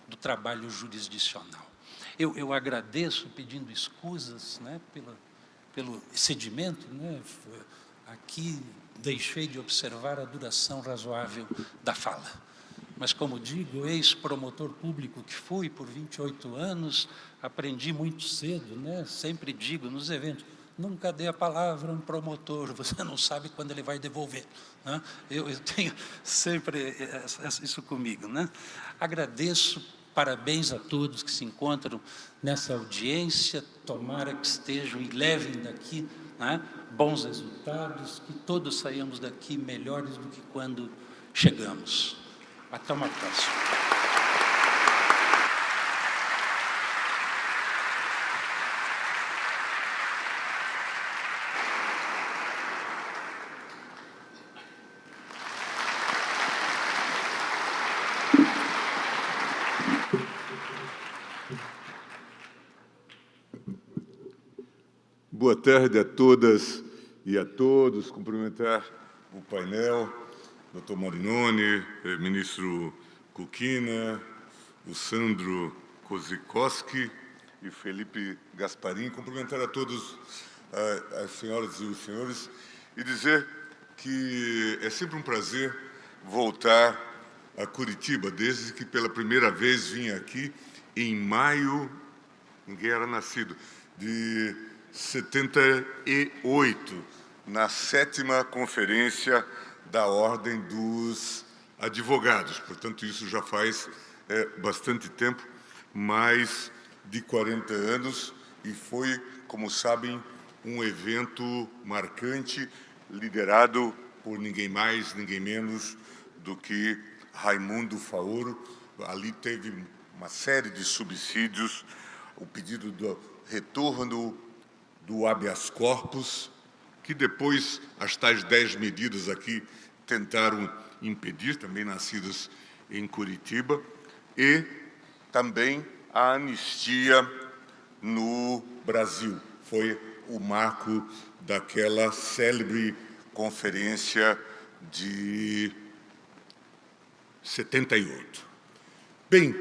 do trabalho jurisdicional. Eu agradeço, pedindo escusas, pelo excedimento, aqui deixei de observar a duração razoável da fala. Mas, como digo, ex-promotor público que fui por 28 anos, aprendi muito cedo, né? Sempre digo nos eventos, nunca dê a palavra a um promotor, você não sabe quando ele vai devolver. Né? Eu tenho sempre isso comigo. Né? Agradeço, parabéns a todos que se encontram nessa audiência, tomara que estejam e levem daqui, né, bons resultados, que todos saiamos daqui melhores do que quando chegamos. Até uma próxima. Boa tarde a todas e a todos. Cumprimentar o painel, Dr. Marinoni, ministro Kukina, o Sandro Kozikowski e Felipe Gasparim. Cumprimentar a todos, as senhoras e os senhores, e dizer que é sempre um prazer voltar a Curitiba, desde que pela primeira vez vim aqui em maio, ninguém era nascido, de 78, na 7ª Conferência da Ordem dos Advogados. Portanto, isso já faz bastante tempo, mais de 40 anos, e foi, como sabem, um evento marcante, liderado por ninguém mais, ninguém menos do que Raimundo Faoro. Ali teve uma série de subsídios, o pedido do retorno do habeas corpus, que depois as tais 10 medidas aqui tentaram impedir, também nascidas em Curitiba, e também a anistia no Brasil. Foi o marco daquela célebre conferência de 78. Bem,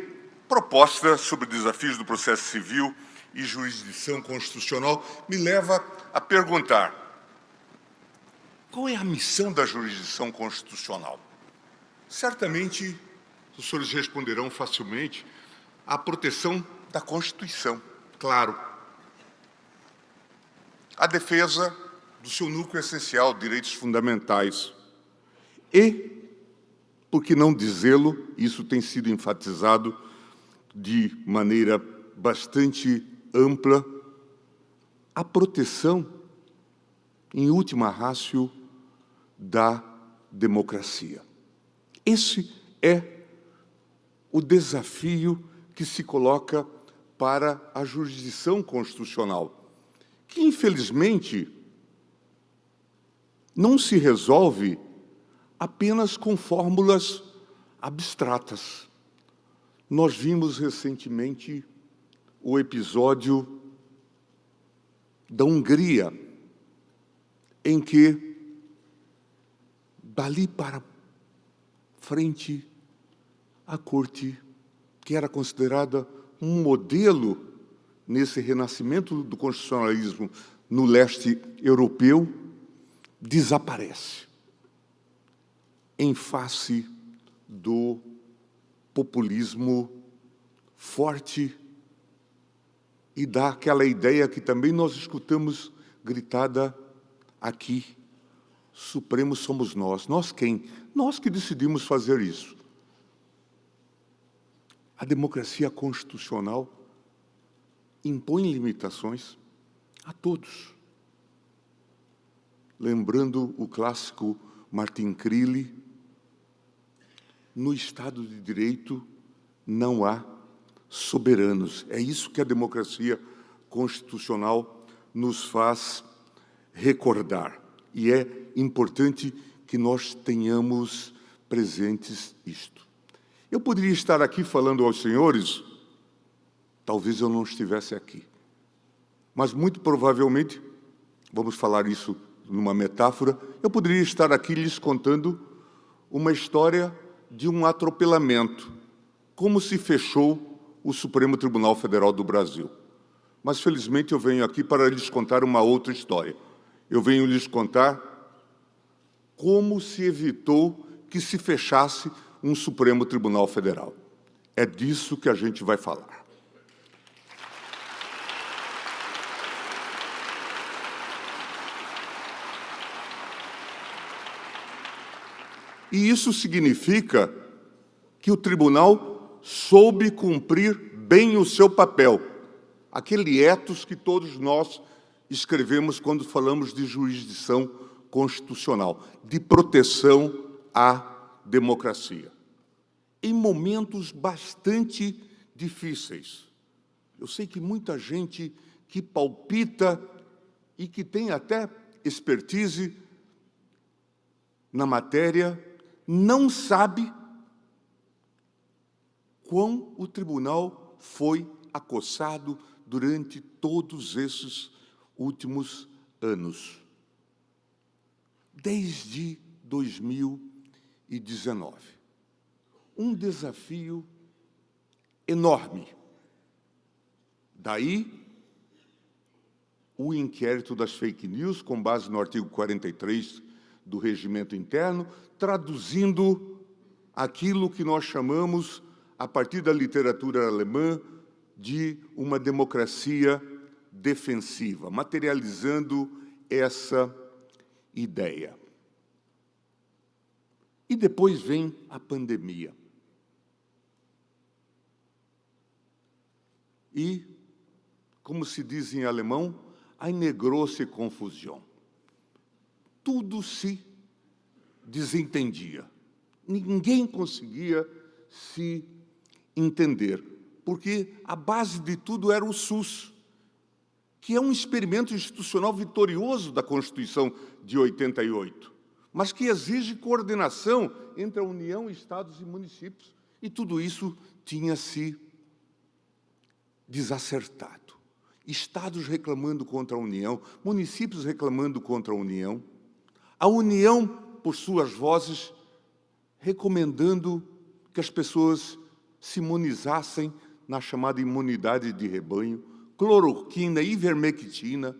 proposta sobre desafios do processo civil e jurisdição constitucional me leva a perguntar: qual é a missão da jurisdição constitucional? Certamente, os senhores responderão facilmente: a proteção da Constituição, claro. A defesa do seu núcleo essencial, direitos fundamentais. E, por que não dizê-lo, isso tem sido enfatizado de maneira bastante ampla, a proteção, em última ratio, da democracia. Esse é o desafio que se coloca para a jurisdição constitucional, que, infelizmente, não se resolve apenas com fórmulas abstratas. Nós vimos recentemente o episódio da Hungria, em que, dali para frente, a Corte, que era considerada um modelo nesse renascimento do constitucionalismo no leste europeu, desaparece em face do populismo forte e dá aquela ideia que também nós escutamos gritada aqui: Supremos somos nós. Nós quem? Nós que decidimos fazer isso. A democracia constitucional impõe limitações a todos. Lembrando o clássico Martin Crilly, no Estado de Direito não há soberanos. É isso que a democracia constitucional nos faz recordar. E é importante que nós tenhamos presentes isto. Eu poderia estar aqui falando aos senhores, talvez eu não estivesse aqui. Mas, muito provavelmente, vamos falar isso numa metáfora, eu poderia estar aqui lhes contando uma história de um atropelamento, como se fechou o Supremo Tribunal Federal do Brasil. Mas, felizmente, eu venho aqui para lhes contar uma outra história. Eu venho lhes contar como se evitou que se fechasse um Supremo Tribunal Federal. É disso que a gente vai falar. E isso significa que o tribunal soube cumprir bem o seu papel, aquele ethos que todos nós escrevemos quando falamos de jurisdição constitucional, de proteção à democracia. Em momentos bastante difíceis. Eu sei que muita gente que palpita e que tem até expertise na matéria não sabe quão o tribunal foi acossado durante todos esses últimos anos, desde 2019. Um desafio enorme. Daí, o inquérito das fake news, com base no artigo 43 do Regimento Interno, traduzindo aquilo que nós chamamos, a partir da literatura alemã, de uma democracia defensiva, materializando essa ideia. E depois vem a pandemia. E, como se diz em alemão, eine große Konfusion. Tudo se desentendia. Ninguém conseguia se entender, porque a base de tudo era o SUS, que é um experimento institucional vitorioso da Constituição de 88, mas que exige coordenação entre a União, Estados e municípios. E tudo isso tinha se desacertado. Estados reclamando contra a União, municípios reclamando contra a União, por suas vozes, recomendando que as pessoas se imunizassem na chamada imunidade de rebanho, cloroquina e ivermectina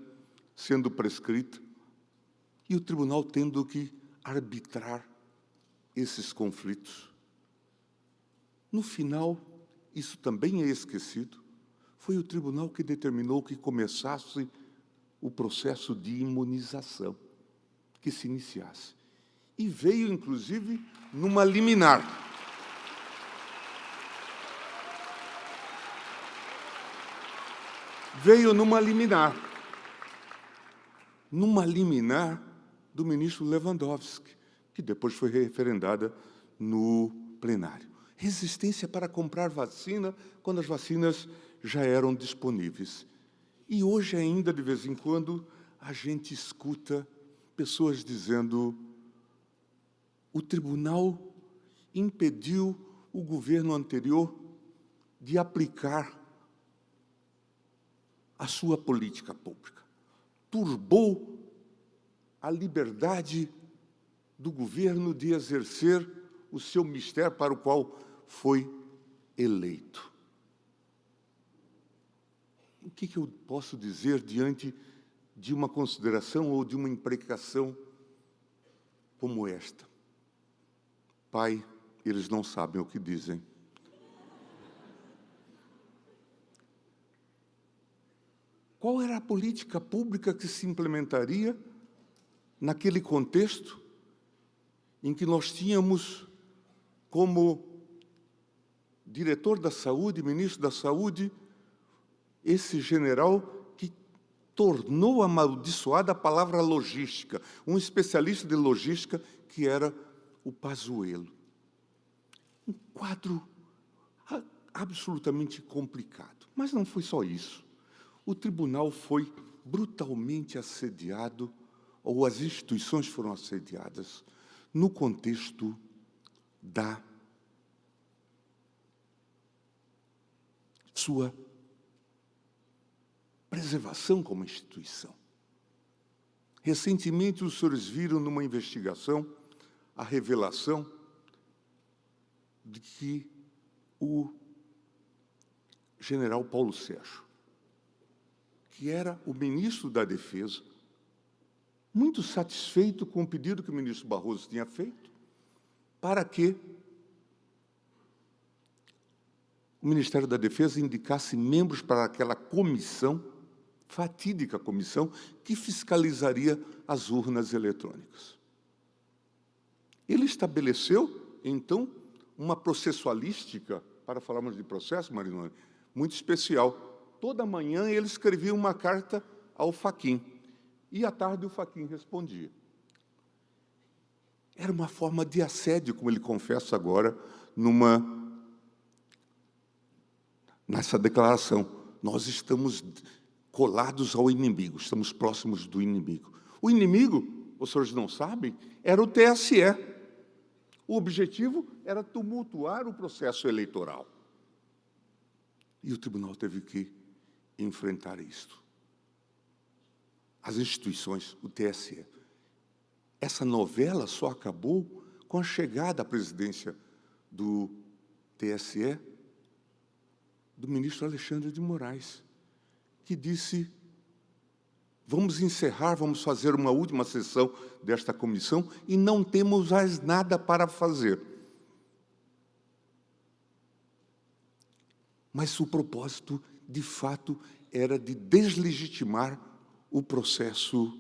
sendo prescrita, e o tribunal tendo que arbitrar esses conflitos. No final, isso também é esquecido, foi o tribunal que determinou que começasse o processo de imunização, que se iniciasse. E veio, inclusive, numa liminar. Veio numa liminar do ministro Lewandowski, que depois foi referendada no plenário. Resistência para comprar vacina quando as vacinas já eram disponíveis. E hoje ainda, de vez em quando, a gente escuta pessoas dizendo: o tribunal impediu o governo anterior de aplicar a sua política pública, turbou a liberdade do governo de exercer o seu mistério para o qual foi eleito. O que eu posso dizer diante de uma consideração ou de uma imprecação como esta? Pai, eles não sabem o que dizem. Qual era a política pública que se implementaria naquele contexto em que nós tínhamos como diretor da saúde, ministro da saúde, esse general que tornou amaldiçoada a palavra logística, um especialista de logística que era o Pazuello. Um quadro absolutamente complicado. Mas não foi só isso. O tribunal foi brutalmente assediado, ou as instituições foram assediadas, no contexto da sua preservação como instituição. Recentemente, os senhores viram numa investigação a revelação de que o general Paulo Sérgio, que era o ministro da Defesa, muito satisfeito com o pedido que o ministro Barroso tinha feito, para que o Ministério da Defesa indicasse membros para aquela comissão, fatídica comissão, que fiscalizaria as urnas eletrônicas. Ele estabeleceu, então, uma processualística, para falarmos de processo, Marinoni, muito especial. Toda manhã ele escrevia uma carta ao Fachin, e à tarde o Fachin respondia. Era uma forma de assédio, como ele confessa agora, nessa declaração. Nós estamos colados ao inimigo, estamos próximos do inimigo. O inimigo, os senhores não sabem, era o TSE. O objetivo era tumultuar o processo eleitoral. E o tribunal teve que enfrentar isto. As instituições, o TSE. Essa novela só acabou com a chegada à presidência do TSE do ministro Alexandre de Moraes, que disse: vamos encerrar, vamos fazer uma última sessão desta comissão e não temos mais nada para fazer. Mas o propósito, de fato, era de deslegitimar o processo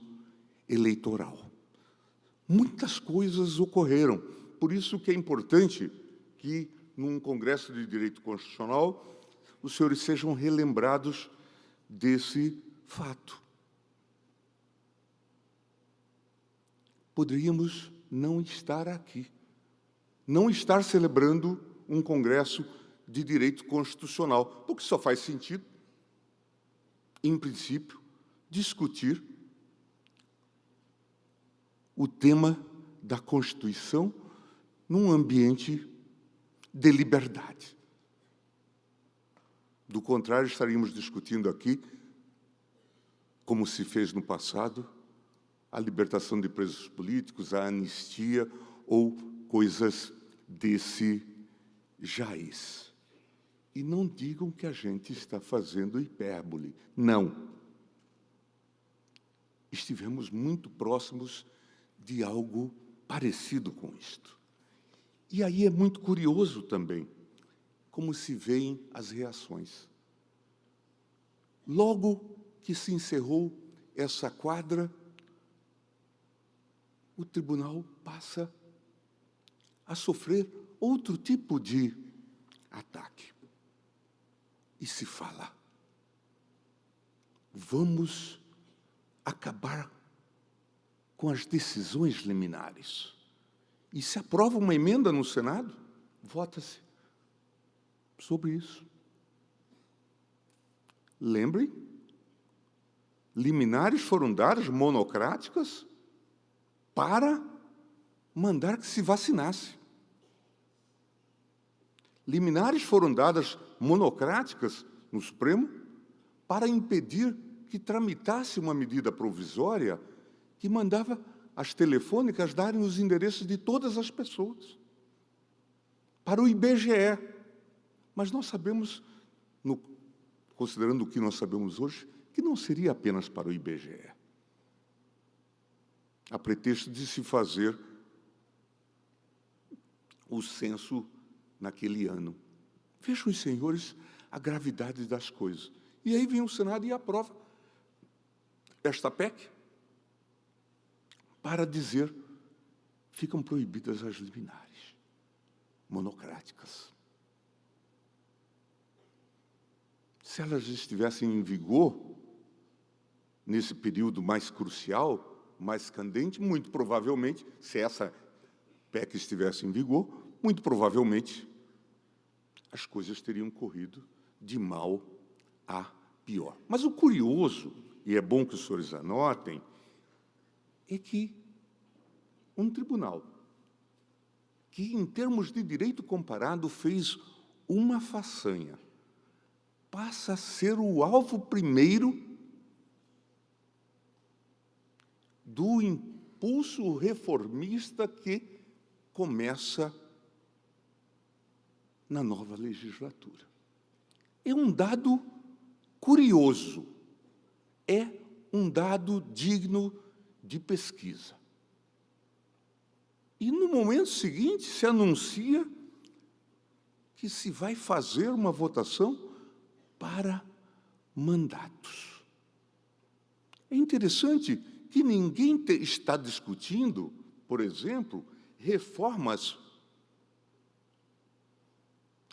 eleitoral. Muitas coisas ocorreram. Por isso que é importante que, num Congresso de Direito Constitucional, os senhores sejam relembrados desse fato. Poderíamos não estar aqui, não estar celebrando um Congresso de Direito Constitucional, porque só faz sentido, em princípio, discutir o tema da Constituição num ambiente de liberdade. Do contrário, estaríamos discutindo aqui, como se fez no passado, a libertação de presos políticos, a anistia ou coisas desse jaiz. E não digam que a gente está fazendo hipérbole. Não. Estivemos muito próximos de algo parecido com isto. E aí é muito curioso também como se veem as reações. Logo que se encerrou essa quadra, o tribunal passa a sofrer outro tipo de ataque. E se fala: vamos acabar com as decisões liminares. E se aprova uma emenda no Senado, vota-se sobre isso. Lembrem, liminares foram dadas monocráticas para mandar que se vacinasse. Liminares foram dadas monocráticas no Supremo para impedir que tramitasse uma medida provisória que mandava as telefônicas darem os endereços de todas as pessoas para o IBGE. Mas nós sabemos, considerando o que nós sabemos hoje, que não seria apenas para o IBGE. A pretexto de se fazer o censo naquele ano. Vejam os senhores a gravidade das coisas. E aí vem o Senado e aprova esta PEC para dizer: ficam proibidas as liminares monocráticas. Se elas estivessem em vigor, nesse período mais crucial, mais candente, muito provavelmente, se essa PEC estivesse em vigor, muito provavelmente as coisas teriam corrido de mal a pior. Mas o curioso, e é bom que os senhores anotem, é que um tribunal que, em termos de direito comparado, fez uma façanha, passa a ser o alvo primeiro do impulso reformista que começa na nova legislatura. É um dado curioso, é um dado digno de pesquisa. E, no momento seguinte, se anuncia que se vai fazer uma votação para mandatos. É interessante que ninguém está discutindo, por exemplo, reformas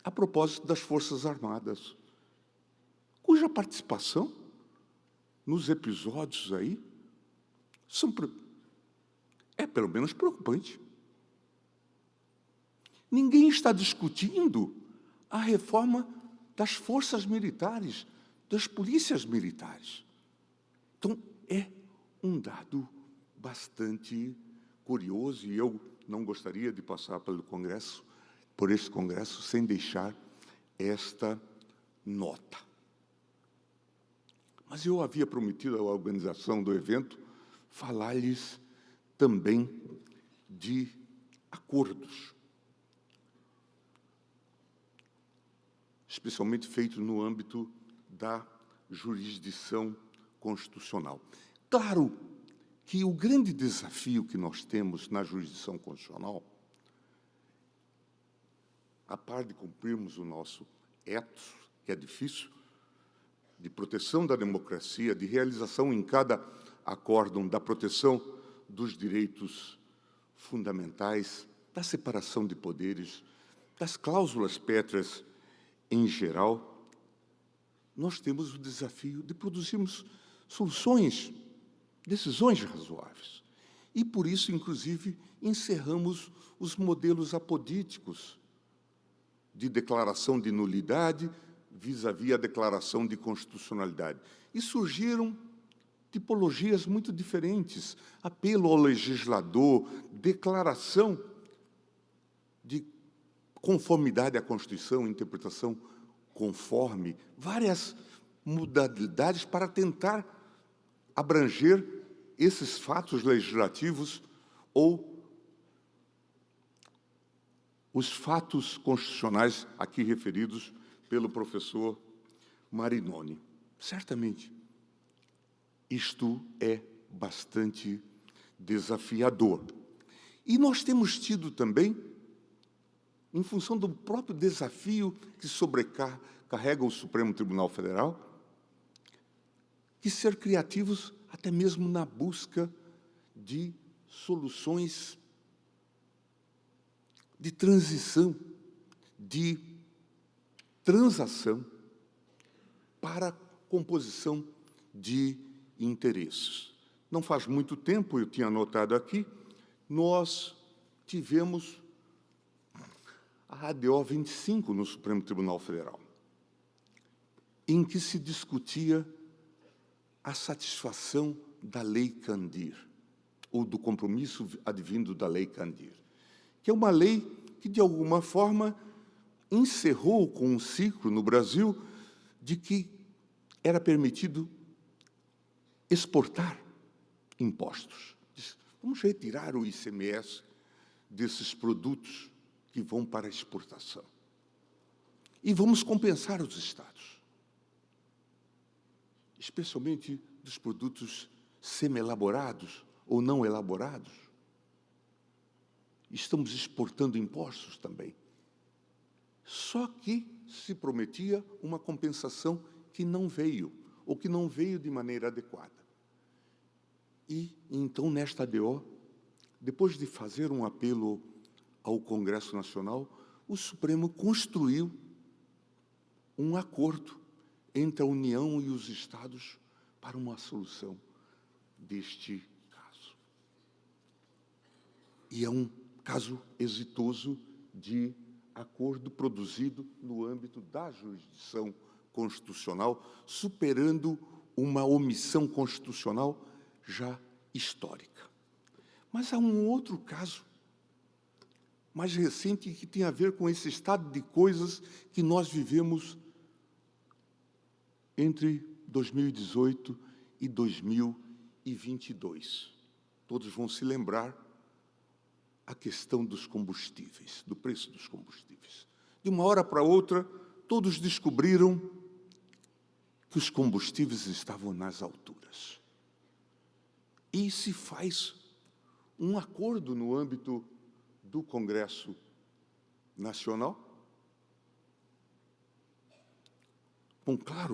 a propósito das Forças Armadas, cuja participação nos episódios aí é pelo menos preocupante. Ninguém está discutindo a reforma das forças militares, das polícias militares. Então, é um dado bastante curioso, e eu não gostaria de passar por este Congresso, sem deixar esta nota. Mas eu havia prometido à organização do evento falar-lhes também de acordos, especialmente feitos no âmbito da jurisdição constitucional. Claro que o grande desafio que nós temos na jurisdição constitucional, a par de cumprirmos o nosso ethos, que é difícil, de proteção da democracia, de realização em cada acórdão da proteção dos direitos fundamentais, da separação de poderes, das cláusulas pétreas em geral, nós temos o desafio de produzirmos soluções, decisões razoáveis. E, por isso, inclusive, encerramos os modelos apodíticos de declaração de nulidade vis-à-vis a declaração de constitucionalidade. E surgiram tipologias muito diferentes: apelo ao legislador, declaração de conformidade à Constituição, interpretação conforme, várias modalidades para tentar abranger esses fatos legislativos ou os fatos constitucionais aqui referidos pelo professor Marinoni. Certamente, isto é bastante desafiador. E nós temos tido também, em função do próprio desafio que sobrecarrega o Supremo Tribunal Federal, que ser criativos até mesmo na busca de soluções de transição, de transação para a composição de interesses. Não faz muito tempo, eu tinha anotado aqui, nós tivemos a ADO 25 no Supremo Tribunal Federal, em que se discutia a satisfação da Lei Candir, ou do compromisso advindo da Lei Candir, que é uma lei que, de alguma forma, encerrou com um ciclo no Brasil de que era permitido exportar impostos. Vamos retirar o ICMS desses produtos que vão para a exportação. E vamos compensar os estados, especialmente dos produtos semi-elaborados ou não elaborados. Estamos exportando impostos também. Só que se prometia uma compensação que não veio, ou que não veio de maneira adequada. E, então, nesta ADO, depois de fazer um apelo ao Congresso Nacional, o Supremo construiu um acordo entre a União e os Estados para uma solução deste caso. E é um caso exitoso de acordo produzido no âmbito da jurisdição constitucional, superando uma omissão constitucional já histórica. Mas há um outro caso mais recente que tem a ver com esse estado de coisas que nós vivemos entre 2018 e 2022. Todos vão se lembrar a questão dos combustíveis, do preço dos combustíveis. De uma hora para outra, todos descobriram que os combustíveis estavam nas alturas. e se faz um acordo no âmbito do Congresso Nacional,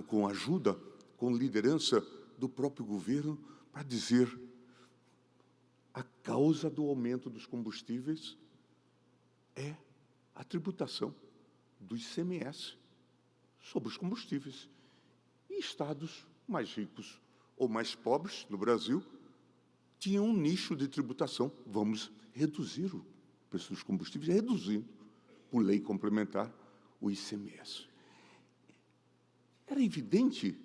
com ajuda, com liderança do próprio governo, para dizer a causa do aumento dos combustíveis é a tributação do ICMS sobre os combustíveis. E estados mais ricos ou mais pobres no Brasil tinham um nicho de tributação. Vamos reduzir o preço dos combustíveis, reduzindo, por lei complementar, o ICMS. Era evidente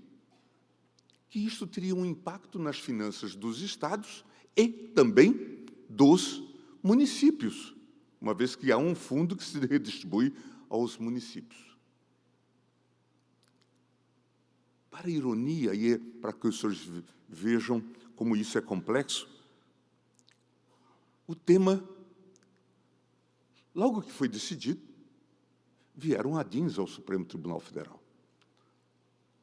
que isso teria um impacto nas finanças dos estados e também dos municípios, uma vez que há um fundo que se redistribui aos municípios. Para a ironia, e para que os senhores vejam como isso é complexo, o tema, logo que foi decidido, vieram adins ao Supremo Tribunal Federal.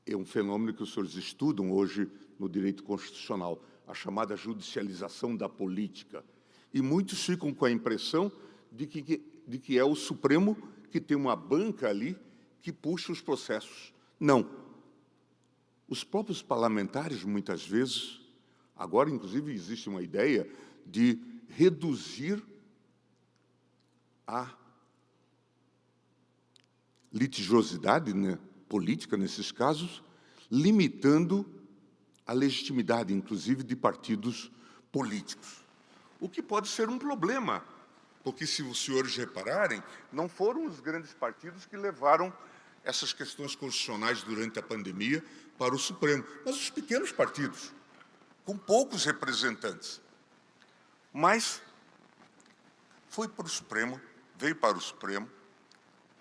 É um fenômeno que os senhores estudam hoje no direito constitucional, a chamada judicialização da política. E muitos ficam com a impressão de que é o Supremo que tem uma banca ali que puxa os processos. Não. Os próprios parlamentares, muitas vezes, agora, inclusive, existe uma ideia de reduzir a litigiosidade, né, política, nesses casos, limitando a legitimidade, inclusive, de partidos políticos. O que pode ser um problema, porque, se os senhores repararem, não foram os grandes partidos que levaram essas questões constitucionais durante a pandemia para o Supremo, mas os pequenos partidos, com poucos representantes. Mas foi para o Supremo, veio para o Supremo,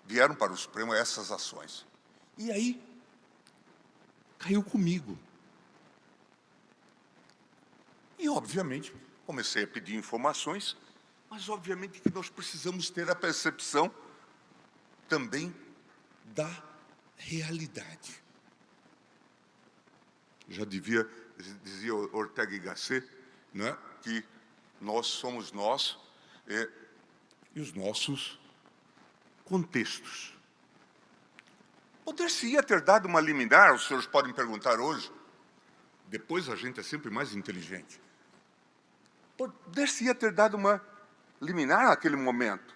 vieram para o Supremo essas ações. E aí, caiu comigo. E, obviamente, comecei a pedir informações, mas, obviamente, que nós precisamos ter a percepção também da realidade. Já dizia Ortega y Gasset, né, que nós somos nós e os nossos contextos. Poder-se-ia ter dado uma liminar, os senhores podem perguntar hoje, depois a gente é sempre mais inteligente. Poder-se-ia ter dado uma liminar naquele momento.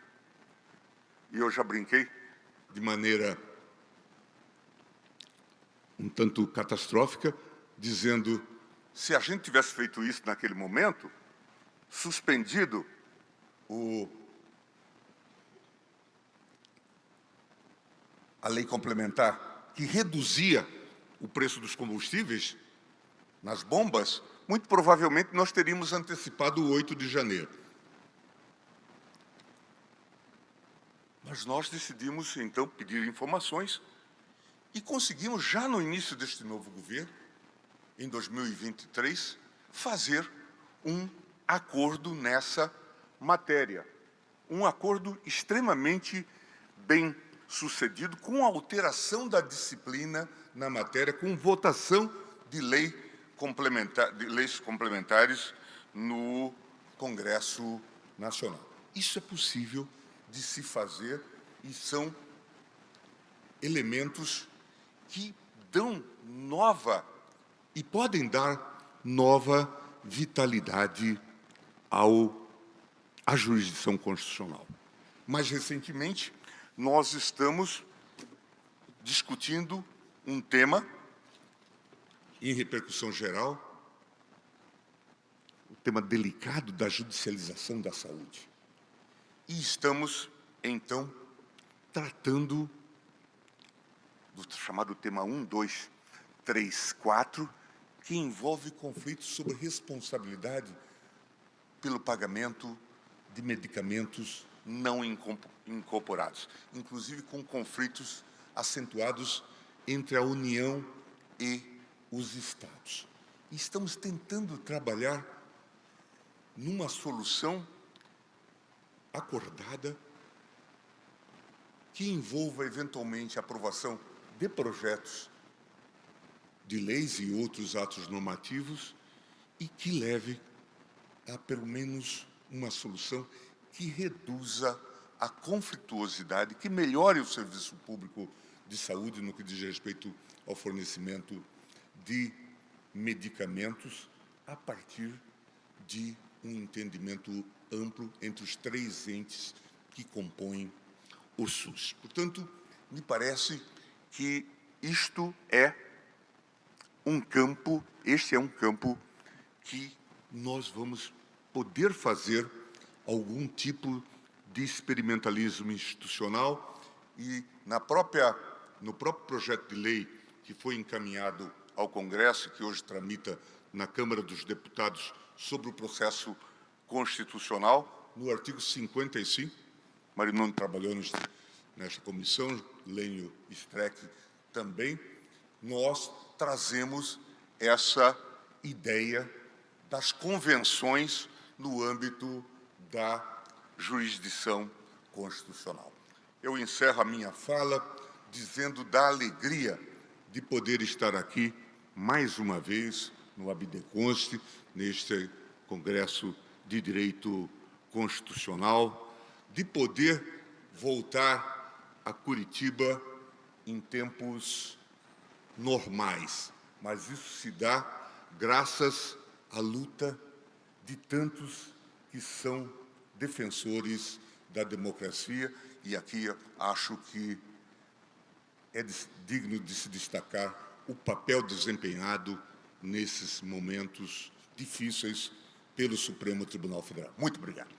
E eu já brinquei de maneira um tanto catastrófica, dizendo, se a gente tivesse feito isso naquele momento, suspendido a lei complementar que reduzia o preço dos combustíveis nas bombas, muito provavelmente nós teríamos antecipado o 8 de janeiro. Mas nós decidimos, então, pedir informações e conseguimos, já no início deste novo governo, em 2023, fazer um acordo nessa matéria. Um acordo extremamente bem sucedido, com alteração da disciplina na matéria, com votação de leis complementares no Congresso Nacional. Isso é possível de se fazer e são elementos que dão nova e podem dar nova vitalidade à jurisdição constitucional. Mais recentemente, nós estamos discutindo um tema em repercussão geral, o tema delicado da judicialização da saúde. E estamos, então, tratando do chamado tema 1, 2, 3, 4, que envolve conflitos sobre responsabilidade pelo pagamento de medicamentos não incorporados, inclusive com conflitos acentuados entre a União e os Estados. E estamos tentando trabalhar numa solução acordada que envolva, eventualmente, a aprovação de projetos de leis e outros atos normativos e que leve a, pelo menos, uma solução que reduza a conflituosidade, que melhore o serviço público de saúde no que diz respeito ao fornecimento de medicamentos a partir de um entendimento amplo entre os 3 entes que compõem o SUS. Portanto, me parece que este é um campo que nós vamos poder fazer algum tipo de experimentalismo institucional e no próprio projeto de lei que foi encaminhado ao Congresso, que hoje tramita na Câmara dos Deputados sobre o processo constitucional, no artigo 55, Marinoni trabalhou nesta comissão, Lênio Streck também, nós trazemos essa ideia das convenções no âmbito da jurisdição constitucional. Eu encerro a minha fala dizendo da alegria de poder estar aqui mais uma vez no Abdeconste, neste Congresso de Direito Constitucional, de poder voltar a Curitiba em tempos normais. Mas isso se dá graças à luta de tantos que são defensores da democracia, e aqui acho que é digno de se destacar o papel desempenhado nesses momentos difíceis pelo Supremo Tribunal Federal. Muito obrigado.